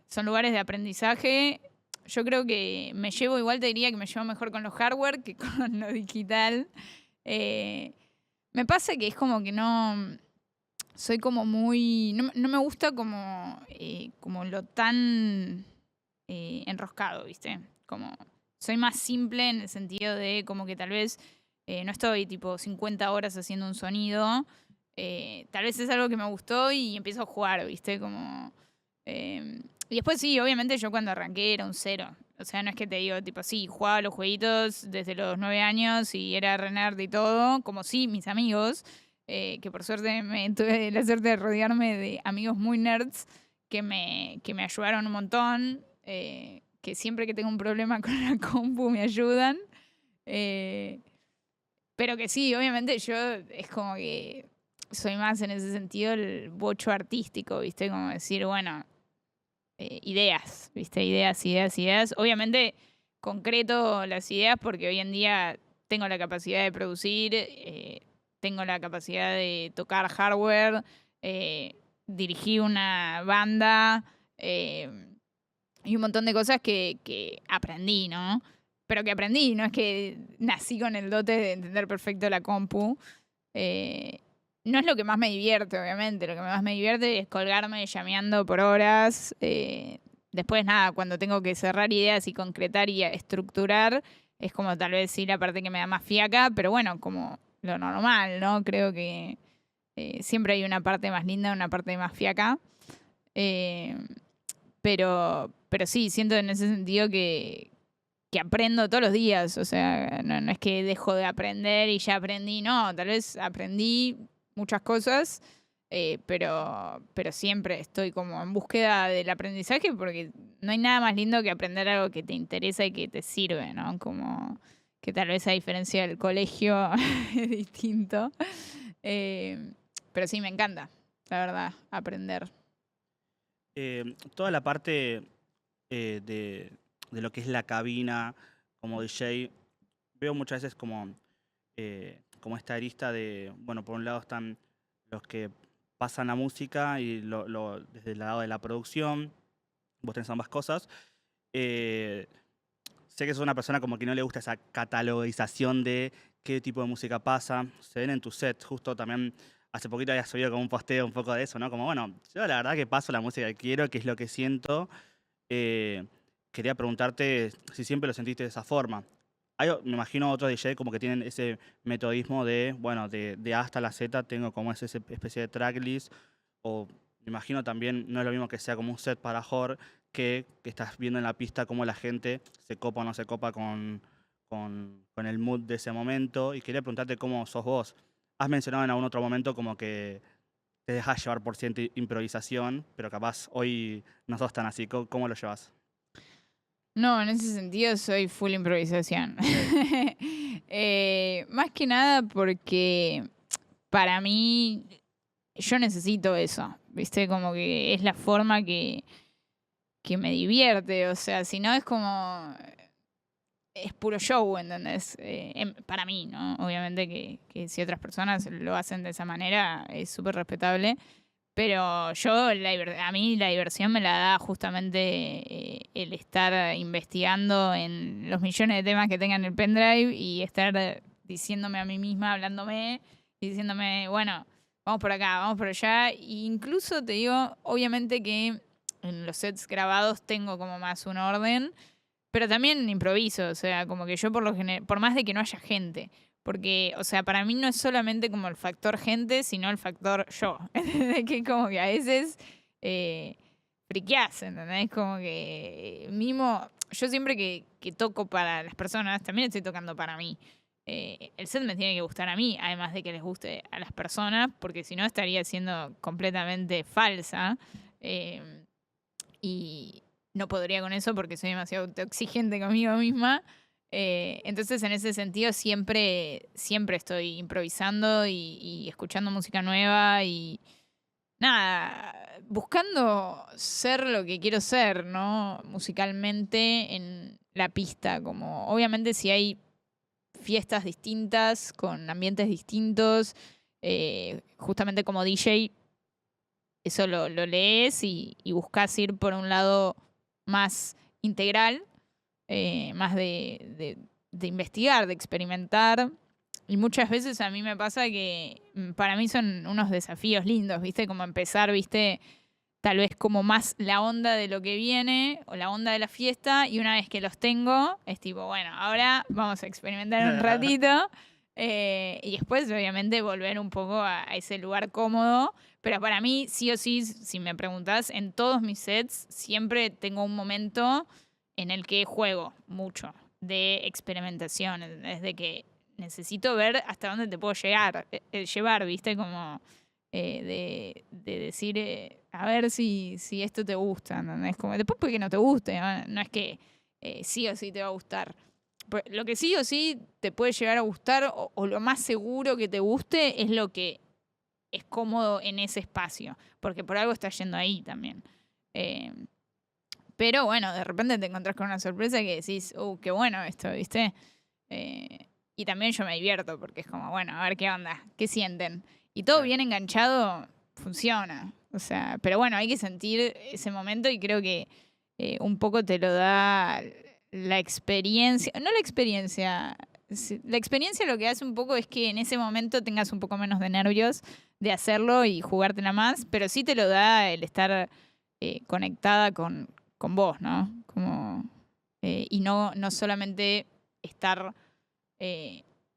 Son lugares de aprendizaje. Yo creo que me llevo, igual te diría que me llevo mejor con lo hardware que con lo digital. Me pasa que es como que no. soy como muy... No me gusta como lo tan enroscado, ¿viste? Como soy más simple en el sentido de como que tal vez no estoy tipo 50 horas haciendo un sonido. Tal vez es algo que me gustó y empiezo a jugar, ¿viste? Como... y después sí, obviamente yo cuando arranqué era un cero. O sea, no es que te digo, tipo, sí, jugaba los jueguitos desde los 9 años y era re nerd y todo, como sí, mis amigos, que por suerte me tuve la suerte de rodearme de amigos muy nerds que me ayudaron un montón, que siempre que tengo un problema con la compu me ayudan. eh, pero que sí, obviamente yo es como que soy más en ese sentido el bocho artístico, ¿viste? Como decir, bueno, ideas, ¿viste? Ideas, ideas, ideas. Obviamente concreto las ideas porque hoy en día tengo la capacidad de producir, tengo la capacidad de tocar hardware, dirigí una banda eh, y un montón de cosas que aprendí, ¿no? Pero que aprendí, no es que nací con el dote de entender perfecto la compu. Eh, no es lo que más me divierte, obviamente. Lo que más me divierte es colgarme llameando por horas. Después, nada, cuando tengo que cerrar ideas y concretar y estructurar, es como tal vez sí la parte que me da más fiaca, pero bueno, como lo normal, ¿no? Creo que siempre hay una parte más linda, una parte más fiaca. Eh, pero sí, siento en ese sentido que aprendo todos los días. O sea, no es que dejo de aprender y ya aprendí, no, tal vez aprendí muchas cosas, pero siempre estoy como en búsqueda del aprendizaje porque no hay nada más lindo que aprender algo que te interesa y que te sirve, ¿no? Como que tal vez a diferencia del colegio es distinto. Eh, pero sí, me encanta, la verdad, aprender. Toda la parte de lo que es la cabina como DJ, veo muchas veces como esta arista de, bueno, por un lado están los que pasan la música y desde el lado de la producción, vos tenés ambas cosas. Eh, Sé que sos una persona como que no le gusta esa catalogización de qué tipo de música pasa. Se ven en tu set, justo también hace poquito había subido como un posteo un poco de eso, ¿no? Como, bueno, yo la verdad que paso la música que quiero, que es lo que siento. Eh, Quería preguntarte si siempre lo sentiste de esa forma. Me imagino otros DJ como que tienen ese metodismo de, bueno, de A hasta la Z tengo como esa especie de tracklist, o me imagino también, no es lo mismo que sea como un set para Jor, que estás viendo en la pista cómo la gente se copa o no se copa con el mood de ese momento. Y quería preguntarte cómo sos vos. Has mencionado en algún otro momento como que te dejas llevar por cierta improvisación, pero capaz hoy no sos tan así. ¿Cómo lo llevas? No, en ese sentido soy full improvisación. Ok. Más que nada porque para mí yo necesito eso, ¿viste? Como que es la forma que me divierte, o sea, si no es como... Es puro show, ¿entendés? Para mí, ¿no? Obviamente que si otras personas lo hacen de esa manera es súper respetable. Pero yo, a mí la diversión me la da justamente el estar investigando en los millones de temas que tenga en el pendrive y estar diciéndome a mí misma, hablándome y diciéndome, bueno, vamos por acá, vamos por allá. E incluso te digo, obviamente que en los sets grabados tengo como más un orden, pero también improviso, o sea, como que yo por más de que no haya gente. Porque, o sea, para mí no es solamente como el factor gente, sino el factor yo. ¿Entendés? Que como que a veces friqueás, ¿entendés? Como que mimo. Yo siempre que toco para las personas, también estoy tocando para mí. El set me tiene que gustar a mí, además de que les guste a las personas, porque si no estaría siendo completamente falsa. Eh, y no podría con eso porque soy demasiado exigente conmigo misma. Entonces, en ese sentido, siempre estoy improvisando y escuchando música nueva y nada, buscando ser lo que quiero ser, ¿no? Musicalmente en la pista. Como obviamente si hay fiestas distintas, con ambientes distintos, justamente como DJ, eso lo lees y buscas ir por un lado más integral, más de investigar, de experimentar. Y muchas veces a mí me pasa que para mí son unos desafíos lindos, ¿viste? Como empezar, ¿viste? Tal vez como más la onda de lo que viene o la onda de la fiesta, y una vez que los tengo, es tipo, bueno, ahora vamos a experimentar un ratito, y después obviamente volver un poco a ese lugar cómodo, pero para mí sí o sí, si me preguntás, en todos mis sets siempre tengo un momento en el que juego mucho de experimentación, desde que necesito ver hasta dónde te puedo llevar, ¿viste? Como de decir, a ver si esto te gusta, ¿entendés? Como, después puede que no te guste, no es que sí o sí te va a gustar. Lo que sí o sí te puede llegar a gustar, o lo más seguro que te guste, es lo que es cómodo en ese espacio, porque por algo estás yendo ahí también. Eh, pero bueno, de repente te encontrás con una sorpresa que decís, qué bueno esto, ¿viste? Y también yo me divierto porque es como, bueno, a ver qué onda, qué sienten. Y todo bien enganchado funciona. O sea, pero bueno, hay que sentir ese momento, y creo que un poco te lo da la experiencia. No la experiencia. La experiencia lo que hace un poco es que en ese momento tengas un poco menos de nervios de hacerlo y jugártela más, pero sí te lo da el estar conectada con vos, ¿no? Como, y no solamente estar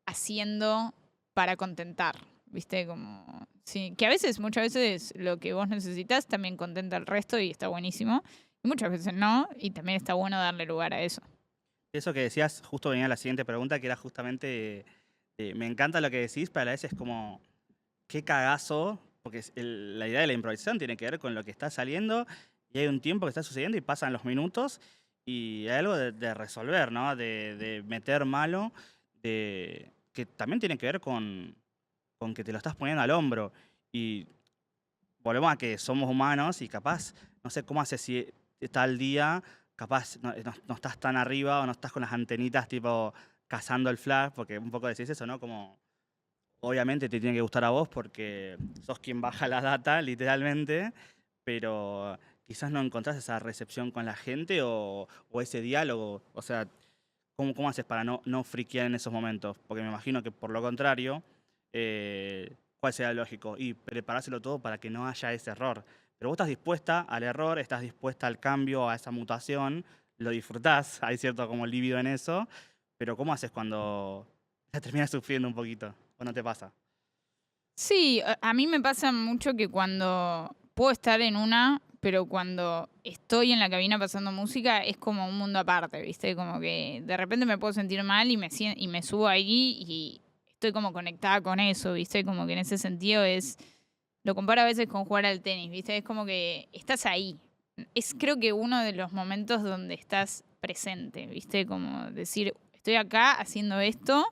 haciendo para contentar, ¿viste? Como, sí, que a veces, muchas veces, lo que vos necesitas también contenta al resto y está buenísimo. Y muchas veces no, y también está bueno darle lugar a eso. Eso que decías, justo venía la siguiente pregunta, que era justamente, me encanta lo que decís, pero a la vez es como, qué cagazo, porque la idea de la improvisación tiene que ver con lo que está saliendo, y hay un tiempo que está sucediendo y pasan los minutos, y hay algo de resolver, ¿no? De meter mano, que también tiene que ver con que te lo estás poniendo al hombro. Y volvemos a que somos humanos y capaz, no sé cómo haces si está al día, capaz no estás tan arriba o no estás con las antenitas tipo cazando el flash, porque un poco decís eso, ¿no? Como obviamente te tiene que gustar a vos porque sos quien baja la data, literalmente, pero quizás no encontrás esa recepción con la gente o ese diálogo. O sea, ¿cómo haces para no friquear en esos momentos? Porque me imagino que por lo contrario, ¿cuál sería el lógico? Y preparárselo todo para que no haya ese error. Pero vos estás dispuesta al error, estás dispuesta al cambio, a esa mutación, lo disfrutás, hay cierto como líbido en eso, pero ¿cómo haces cuando la terminas sufriendo un poquito? ¿O no te pasa? Sí, a mí me pasa mucho que cuando puedo estar en una, pero cuando estoy en la cabina pasando música es como un mundo aparte, ¿viste? Como que de repente me puedo sentir mal y me subo ahí y estoy como conectada con eso, ¿viste? Como que en ese sentido lo comparo a veces con jugar al tenis, ¿viste? Es como que estás ahí. Es creo que uno de los momentos donde estás presente, ¿viste? Como decir, estoy acá haciendo esto,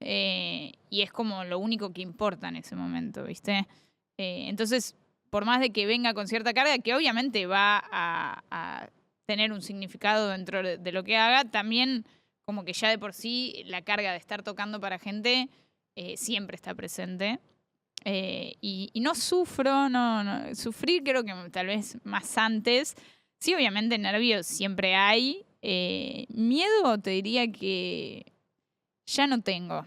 y es como lo único que importa en ese momento, ¿viste? Entonces, por más de que venga con cierta carga, que obviamente va a tener un significado dentro de lo que haga, también como que ya de por sí la carga de estar tocando para gente siempre está presente. Y no sufro, sufrir creo que tal vez más antes. Sí, obviamente nervios siempre hay. Miedo te diría que ya no tengo.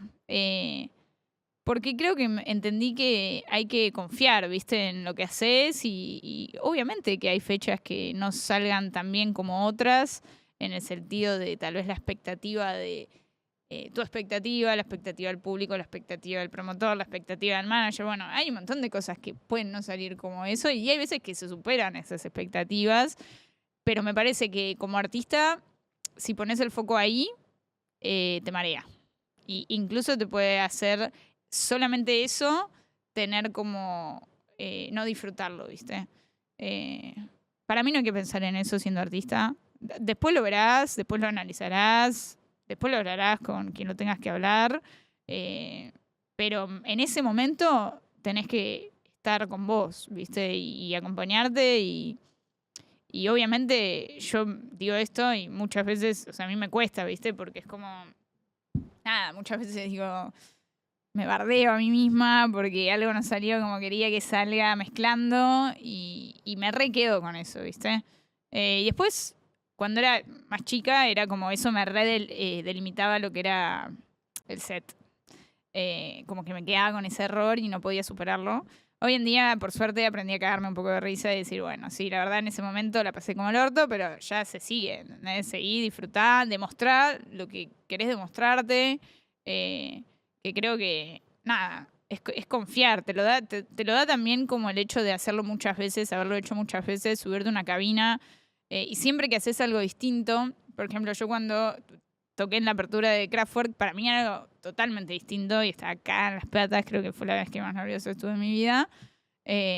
Porque creo que entendí que hay que confiar, ¿viste? En lo que haces, y obviamente que hay fechas que no salgan tan bien como otras, en el sentido de tal vez la expectativa de tu expectativa, la expectativa del público, la expectativa del promotor, la expectativa del manager. Bueno, hay un montón de cosas que pueden no salir como eso, y hay veces que se superan esas expectativas, pero me parece que como artista, si pones el foco ahí, te marea. Y incluso te puede hacer solamente eso, tener como no disfrutarlo, ¿viste? Eh, para mí no hay que pensar en eso siendo artista. Después lo verás, después lo analizarás, después lo hablarás con quien lo tengas que hablar, pero en ese momento tenés que estar con vos, ¿viste? Y acompañarte, y obviamente yo digo esto y muchas veces, o sea, a mí me cuesta, ¿viste? Porque es como, nada, muchas veces digo, me bardeo a mí misma porque algo no salió como quería que salga mezclando, y me re quedo con eso, ¿viste? Y después, cuando era más chica, era como eso me re delimitaba lo que era el set. como que me quedaba con ese error y no podía superarlo. Hoy en día, por suerte, aprendí a cagarme un poco de risa y decir, bueno, sí, la verdad en ese momento la pasé como el orto, pero ya se sigue, ¿entendés? Seguí, disfrutá, demostrar lo que querés demostrarte, que creo que, nada, es confiar, te lo da también como el hecho de hacerlo muchas veces, haberlo hecho muchas veces, subirte a una cabina, y siempre que haces algo distinto, por ejemplo, yo cuando toqué en la apertura de Kraftwerk, para mí era algo totalmente distinto y estaba acá en Las Platas, creo que fue la vez que más nervioso estuve en mi vida.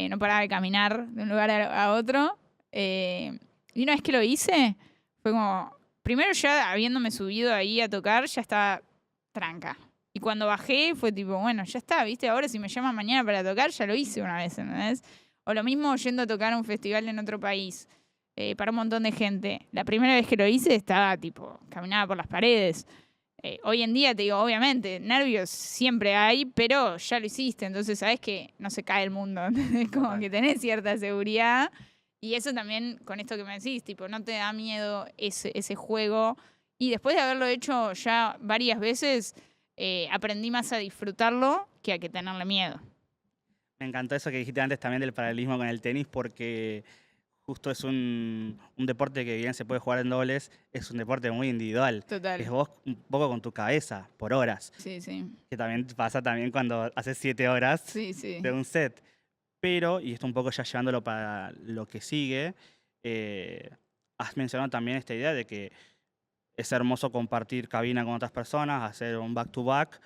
No paraba de caminar de un lugar a otro. Y una vez que lo hice, fue como, primero ya habiéndome subido ahí a tocar, ya estaba tranca. Y cuando bajé fue tipo, bueno, ya está, ¿viste? Ahora si me llaman mañana para tocar, ya lo hice una vez, ¿entendés? O lo mismo yendo a tocar a un festival en otro país. Para un montón de gente. La primera vez que lo hice estaba tipo, caminaba por las paredes. Hoy en día te digo, obviamente, nervios siempre hay, pero ya lo hiciste, entonces sabes que no se cae el mundo. Como que tenés cierta seguridad. Y eso también, con esto que me decís, tipo, no te da miedo ese juego. Y después de haberlo hecho ya varias veces, aprendí más a disfrutarlo que a que tenerle miedo. Me encantó eso que dijiste antes también del paralelismo con el tenis, porque justo es un deporte que bien se puede jugar en dobles, es un deporte muy individual. Total. Es vos un poco con tu cabeza, por horas. Sí, sí. Que también pasa también cuando haces 7 horas Sí, sí. de un set. Pero, y esto un poco ya llevándolo para lo que sigue, has mencionado también esta idea de que es hermoso compartir cabina con otras personas, hacer un back-to-back,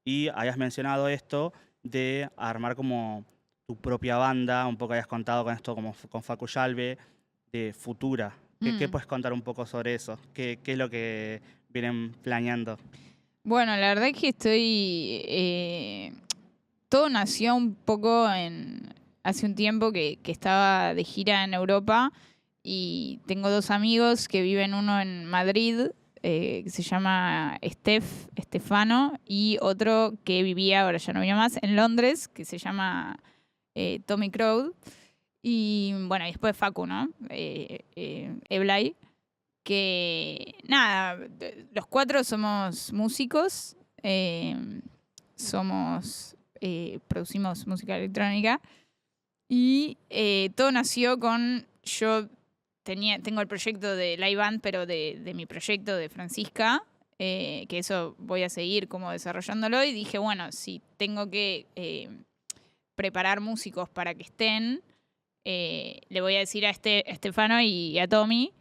y habías mencionado esto de armar como tu propia banda, un poco habías contado con esto como con Facu Yalbe, de Futura. ¿Qué puedes contar un poco sobre eso? ¿Qué es lo que vienen planeando? Bueno, la verdad es que estoy... todo nació un poco hace un tiempo que estaba de gira en Europa y tengo dos amigos que viven, uno en Madrid, que se llama Stefano, y otro que vivía, ahora ya no vive más, en Londres, que se llama Tommy Crowd. Y bueno, y después Facu, ¿no? Eblay. Que nada, los cuatro somos músicos, producimos música electrónica y todo nació con, yo tengo el proyecto de Live Band, pero de mi proyecto de Francisca, que eso voy a seguir como desarrollándolo, y dije, bueno, si tengo que preparar músicos para que estén, le voy a decir a Estefano y a Tommy.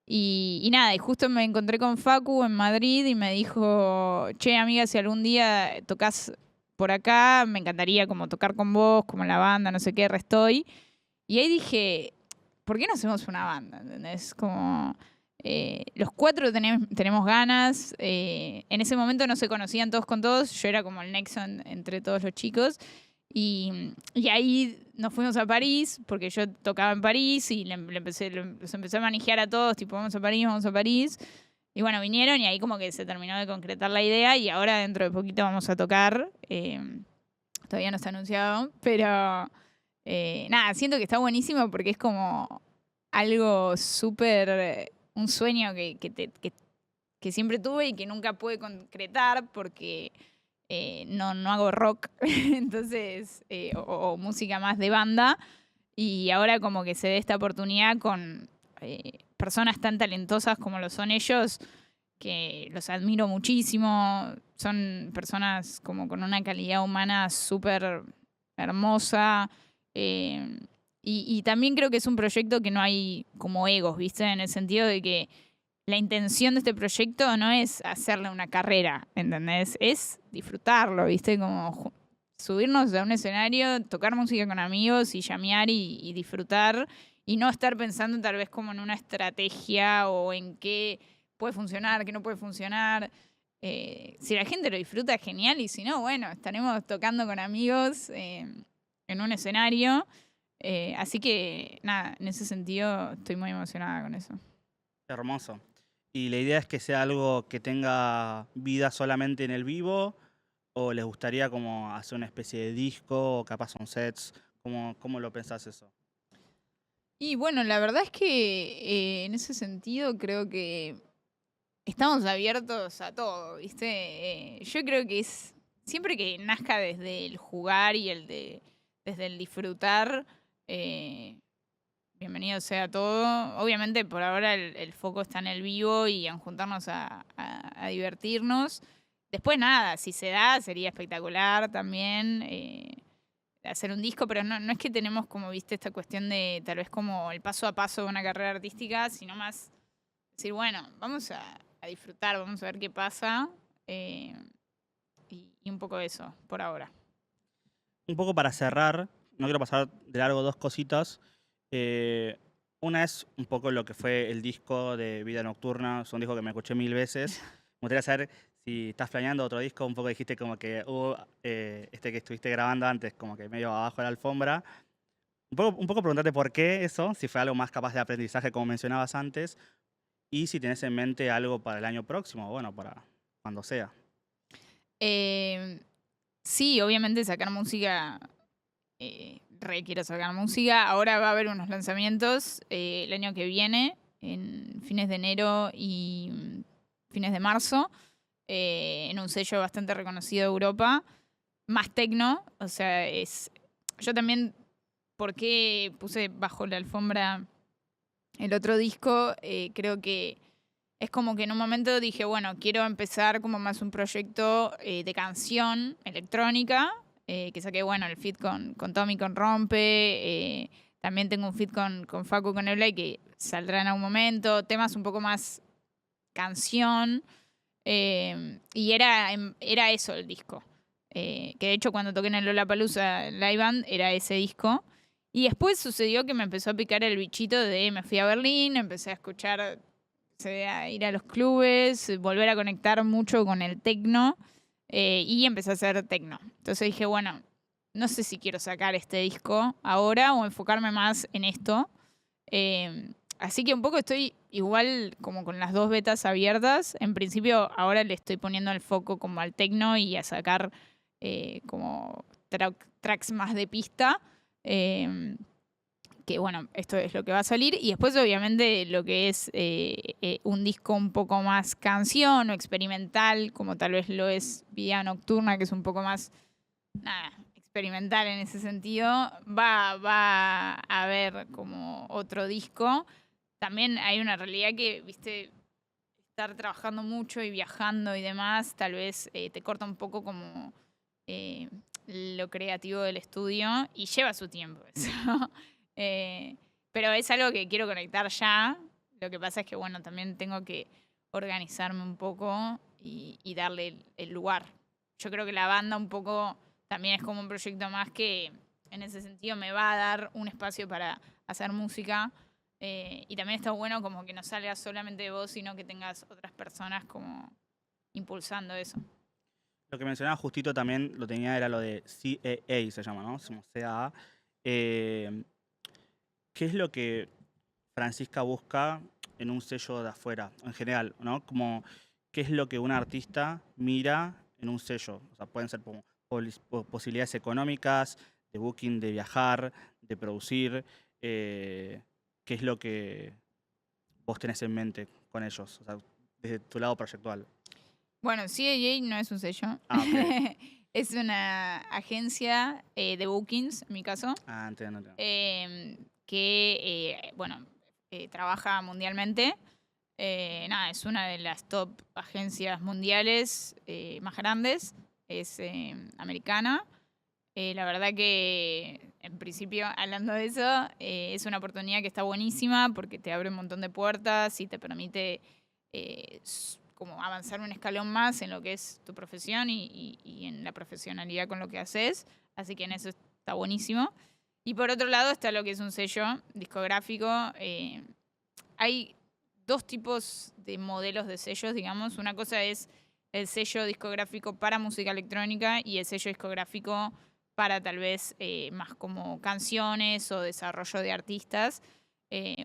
Y nada, y justo me encontré con Facu en Madrid y me dijo, che, amiga, si algún día tocas por acá, me encantaría como tocar con vos, como la banda, no sé qué, restoy. Y ahí dije, ¿por qué no hacemos una banda? ¿Entendés? Como los cuatro tenemos ganas. En ese momento no se conocían todos con todos, yo era como el nexo entre todos los chicos. Y ahí nos fuimos a París, porque yo tocaba en París y los empecé a manejar a todos, tipo, vamos a París, vamos a París. Y bueno, vinieron y ahí como que se terminó de concretar la idea y ahora dentro de poquito vamos a tocar. Todavía no está anunciado, pero nada, siento que está buenísimo porque es como algo súper, un sueño que siempre tuve y que nunca pude concretar porque no hago rock, entonces, o música más de banda. Y ahora como que se dé esta oportunidad con personas tan talentosas como lo son ellos, que los admiro muchísimo. Son personas como con una calidad humana súper hermosa. Y también creo que es un proyecto que no hay como egos, ¿viste? En el sentido de que la intención de este proyecto no es hacerle una carrera, ¿entendés? Es disfrutarlo, ¿viste? Como subirnos a un escenario, tocar música con amigos y llamear y disfrutar y no estar pensando tal vez como en una estrategia o en qué puede funcionar, qué no puede funcionar. Si la gente lo disfruta, genial, y si no, bueno, estaremos tocando con amigos en un escenario. Así que, nada, en ese sentido estoy muy emocionada con eso. Hermoso. ¿Y la idea es que sea algo que tenga vida solamente en el vivo? ¿O les gustaría como hacer una especie de disco o capaz son sets? ¿Cómo lo pensás eso? Y bueno, la verdad es que en ese sentido creo que estamos abiertos a todo, ¿viste? Yo creo que es siempre que nazca desde el jugar y desde el disfrutar, bienvenido sea todo. Obviamente por ahora el foco está en el vivo y en juntarnos a divertirnos. Después nada, si se da, sería espectacular también hacer un disco, pero no es que tenemos como, viste, esta cuestión de tal vez como el paso a paso de una carrera artística, sino más decir, bueno, vamos a disfrutar, vamos a ver qué pasa. Y un poco eso, por ahora. Un poco para cerrar, no quiero pasar de largo dos cositas. Una es un poco lo que fue el disco de Vida Nocturna, es un disco que me escuché 1000 veces. Me gustaría saber si estás planeando otro disco, un poco dijiste como que este que estuviste grabando antes, como que medio abajo de la alfombra. Un poco preguntarte por qué eso, si fue algo más capaz de aprendizaje como mencionabas antes, y si tenés en mente algo para el año próximo, bueno, para cuando sea. Sí, obviamente sacar música, quiero sacar música. Ahora va a haber unos lanzamientos el año que viene, en fines de enero y fines de marzo, en un sello bastante reconocido de Europa, más tecno, o sea, yo también, ¿por qué puse bajo la alfombra el otro disco? Creo que es como que en un momento dije, bueno, quiero empezar como más un proyecto de canción electrónica, que saqué, bueno, el feat con Tommy, con Rompe, también tengo un feat con Facu, con Eblay, que saldrá en algún momento, temas un poco más canción, y era eso el disco. Que de hecho cuando toqué en el Lollapalooza Live Band era ese disco. Y después sucedió que me empezó a picar el bichito me fui a Berlín, empecé a escuchar, a ir a los clubes, volver a conectar mucho con el tecno y empecé a hacer tecno. Entonces dije, bueno, no sé si quiero sacar este disco ahora o enfocarme más en esto. Así que un poco estoy igual como con las dos betas abiertas. En principio ahora le estoy poniendo el foco como al tecno y a sacar como tracks más de pista. Que bueno, esto es lo que va a salir. Y después obviamente lo que es un disco un poco más canción o experimental, como tal vez lo es Vida Nocturna, que es un poco más experimental en ese sentido, va a haber como otro disco. También hay una realidad que, viste, estar trabajando mucho y viajando y demás, tal vez te corta un poco como lo creativo del estudio y lleva su tiempo eso. Pero es algo que quiero conectar ya. Lo que pasa es que, bueno, también tengo que organizarme un poco y darle el lugar. Yo creo que la banda un poco también es como un proyecto más que en ese sentido me va a dar un espacio para hacer música. Y también está bueno como que no salga solamente de vos, sino que tengas otras personas como impulsando eso. Lo que mencionaba justito también lo tenía, era lo de CAA, se llama, ¿no? Como CAA. ¿Qué es lo que Francisca busca en un sello de afuera, en general, ¿no? Como, ¿qué es lo que un artista mira en un sello? O sea, pueden ser como posibilidades económicas, de booking, de viajar, de producir. ¿Qué es lo que vos tenés en mente con ellos? O sea, desde tu lado proyectual. Bueno, CAA no es un sello. Okay. Es una agencia de bookings, en mi caso. Entiendo. Que, bueno, trabaja mundialmente. Es una de las top agencias mundiales más grandes. Es americana. La verdad que, en principio, hablando de eso, es una oportunidad que está buenísima porque te abre un montón de puertas y te permite como avanzar un escalón más en lo que es tu profesión y en la profesionalidad con lo que haces. Así que en eso está buenísimo. Y por otro lado está lo que es un sello discográfico. Hay dos tipos de modelos de sellos, digamos. Una cosa es el sello discográfico para música electrónica y el sello discográfico para tal vez más como canciones o desarrollo de artistas.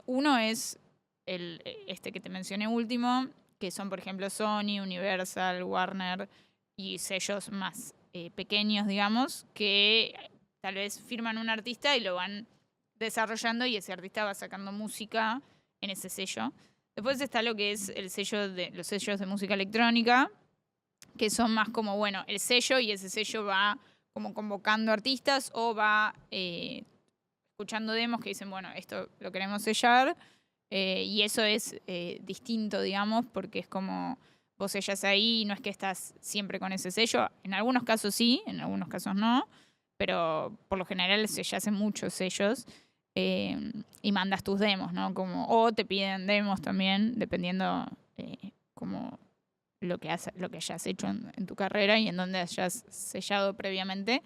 Uno es este que te mencioné último, que son por ejemplo Sony, Universal, Warner y sellos más pequeños, digamos, que tal vez firman un artista y lo van desarrollando y ese artista va sacando música en ese sello. Después está lo que es los sellos de música electrónica, que son más como, bueno, el sello, y ese sello va como convocando artistas o va escuchando demos que dicen, bueno, esto lo queremos sellar, y eso es distinto, digamos, porque es como vos sellas ahí y no es que estás siempre con ese sello. En algunos casos sí, en algunos casos no, pero por lo general sellas en muchos sellos y mandas tus demos, ¿no? Como, o te piden demos también, dependiendo como lo que hayas hecho en tu carrera y en donde hayas sellado previamente.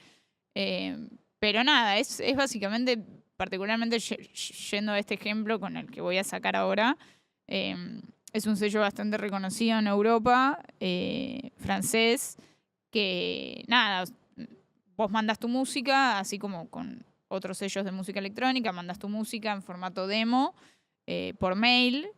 Pero nada, es básicamente, particularmente yendo a este ejemplo con el que voy a sacar ahora, es un sello bastante reconocido en Europa, francés, que nada, vos mandas tu música, así como con otros sellos de música electrónica, mandas tu música en formato demo por mail,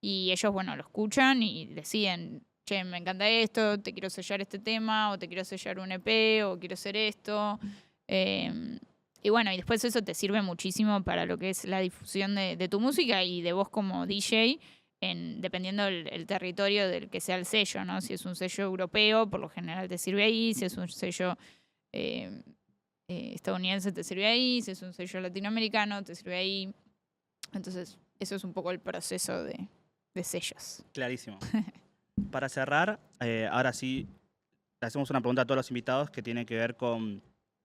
y ellos, bueno, lo escuchan y deciden, che, me encanta esto, te quiero sellar este tema, o te quiero sellar un EP, o quiero hacer esto. Y bueno, y después eso te sirve muchísimo para lo que es la difusión de tu música y de vos como DJ, dependiendo el territorio del que sea el sello, ¿no? Si es un sello europeo, por lo general te sirve ahí. Si es un sello estadounidense, te sirve ahí. Si es un sello latinoamericano, te sirve ahí. Entonces, eso es un poco el proceso de sellos. Clarísimo. Para cerrar, ahora sí, le hacemos una pregunta a todos los invitados que tiene que ver con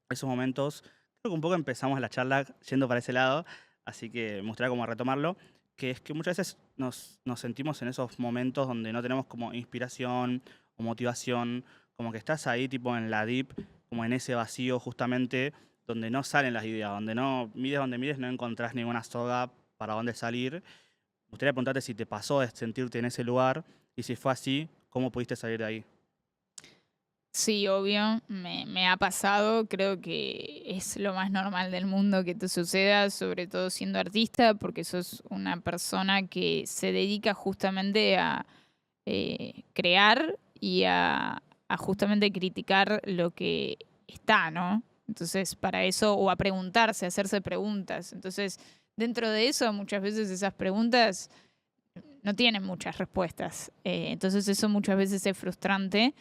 esos momentos. Creo que un poco empezamos la charla yendo para ese lado, así que me gustaría como retomarlo, que es que muchas veces nos sentimos en esos momentos donde no tenemos como inspiración o motivación, como que estás ahí tipo en la deep, como en ese vacío justamente, donde no salen las ideas, donde mires no encontrás ninguna soga para dónde salir. Me gustaría preguntarte si te pasó de sentirte en ese lugar y si fue así, ¿cómo pudiste salir de ahí? Sí, obvio, me ha pasado, creo que es lo más normal del mundo que te suceda, sobre todo siendo artista, porque sos una persona que se dedica justamente a crear y a justamente criticar lo que está, ¿no? Entonces, para eso, o a preguntarse, a hacerse preguntas. Entonces, dentro de eso, muchas veces esas preguntas no tienen muchas respuestas. Entonces, eso muchas veces es frustrante.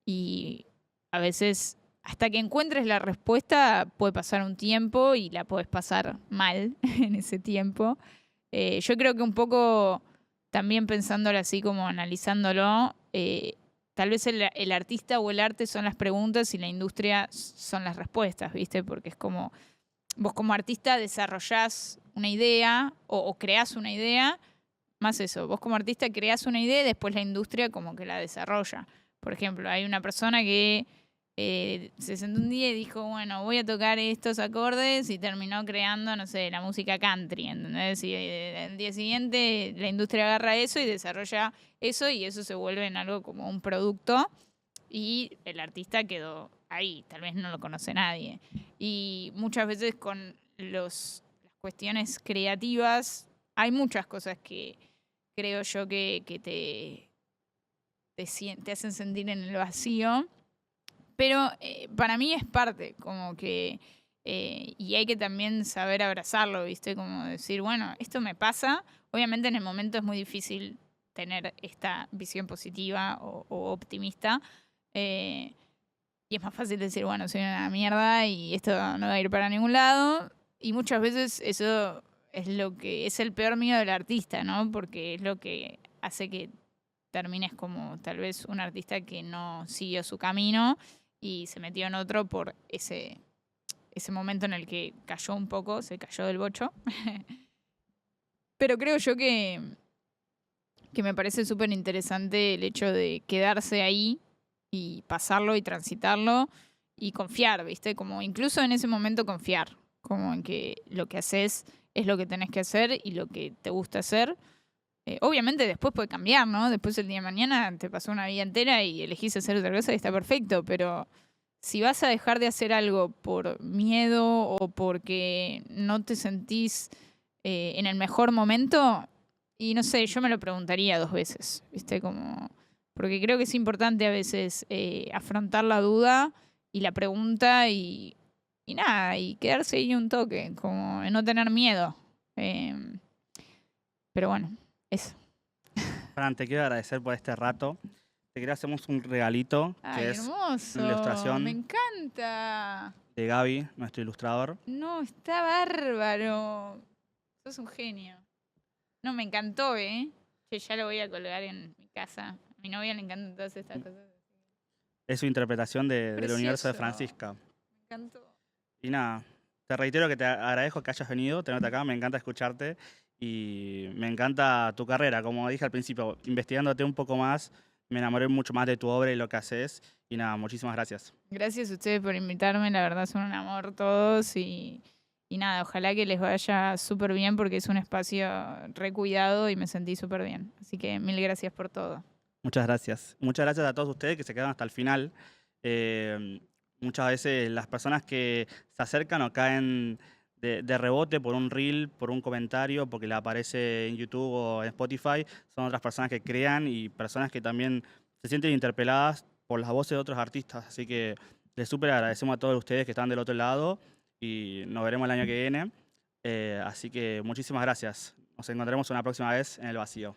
Y a veces, hasta que encuentres la respuesta, puede pasar un tiempo y la puedes pasar mal en ese tiempo. Yo creo que un poco, también pensándolo así, como analizándolo, tal vez el artista o el arte son las preguntas y la industria son las respuestas, ¿viste? Porque es como, vos como artista desarrollás una idea o creás una idea, más eso, vos como artista creás una idea y después la industria como que la desarrolla. Por ejemplo, hay una persona que se sentó un día y dijo, bueno, voy a tocar estos acordes, y terminó creando, no sé, la música country, ¿entendés? Y el día siguiente la industria agarra eso y desarrolla eso, y eso se vuelve en algo como un producto, y el artista quedó ahí, tal vez no lo conoce nadie. Y muchas veces con las cuestiones creativas hay muchas cosas que creo yo que te hacen sentir en el vacío, pero para mí es parte, como que, y hay que también saber abrazarlo, ¿viste? Como decir, bueno, esto me pasa. Obviamente en el momento es muy difícil tener esta visión positiva o optimista, y es más fácil decir, bueno, soy una mierda y esto no va a ir para ningún lado, y muchas veces eso es lo que es el peor miedo del artista, ¿no? Porque es lo que hace que termines como tal vez un artista que no siguió su camino y se metió en otro por ese momento en el que cayó un poco, se cayó del bocho. Pero creo yo que me parece súper interesante el hecho de quedarse ahí y pasarlo y transitarlo y confiar, ¿viste? Como incluso en ese momento confiar, como en que lo que haces es lo que tenés que hacer y lo que te gusta hacer. Obviamente después puede cambiar, ¿no? Después el día de mañana te pasó una vida entera y elegís hacer otra cosa y está perfecto, pero si vas a dejar de hacer algo por miedo o porque no te sentís en el mejor momento, y no sé, yo me lo preguntaría 2 veces, ¿viste? Como, porque creo que es importante a veces afrontar la duda y la pregunta y nada, y quedarse ahí un toque, como no tener miedo. Pero bueno, eso. Fran, te quiero agradecer por este rato. Te quería hacemos un regalito, Ay, que es hermoso. una ilustración Me encanta. de Gaby, nuestro ilustrador. No, está bárbaro. Sos un genio. No, me encantó, ¿eh? Que ya lo voy a colgar en mi casa. A mi novia le encantan todas estas cosas. Es su interpretación del universo de Precioso. Francisca. Me encantó. Y nada, te reitero que te agradezco que hayas venido, tenerte acá, me encanta escucharte y me encanta tu carrera. Como dije al principio, investigándote un poco más, me enamoré mucho más de tu obra y lo que haces. Y nada, muchísimas gracias. Gracias a ustedes por invitarme, la verdad son un amor todos y nada, ojalá que les vaya súper bien porque es un espacio recuidado y me sentí súper bien. Así que mil gracias por todo. Muchas gracias. Muchas gracias a todos ustedes que se quedan hasta el final. Eh, Muchas veces las personas que se acercan o caen de rebote por un reel, por un comentario, porque le aparece en YouTube o en Spotify, son otras personas que crean y personas que también se sienten interpeladas por las voces de otros artistas. Así que les súper agradecemos a todos ustedes que están del otro lado y nos veremos el año que viene. Así que muchísimas gracias. Nos encontraremos una próxima vez en el vacío.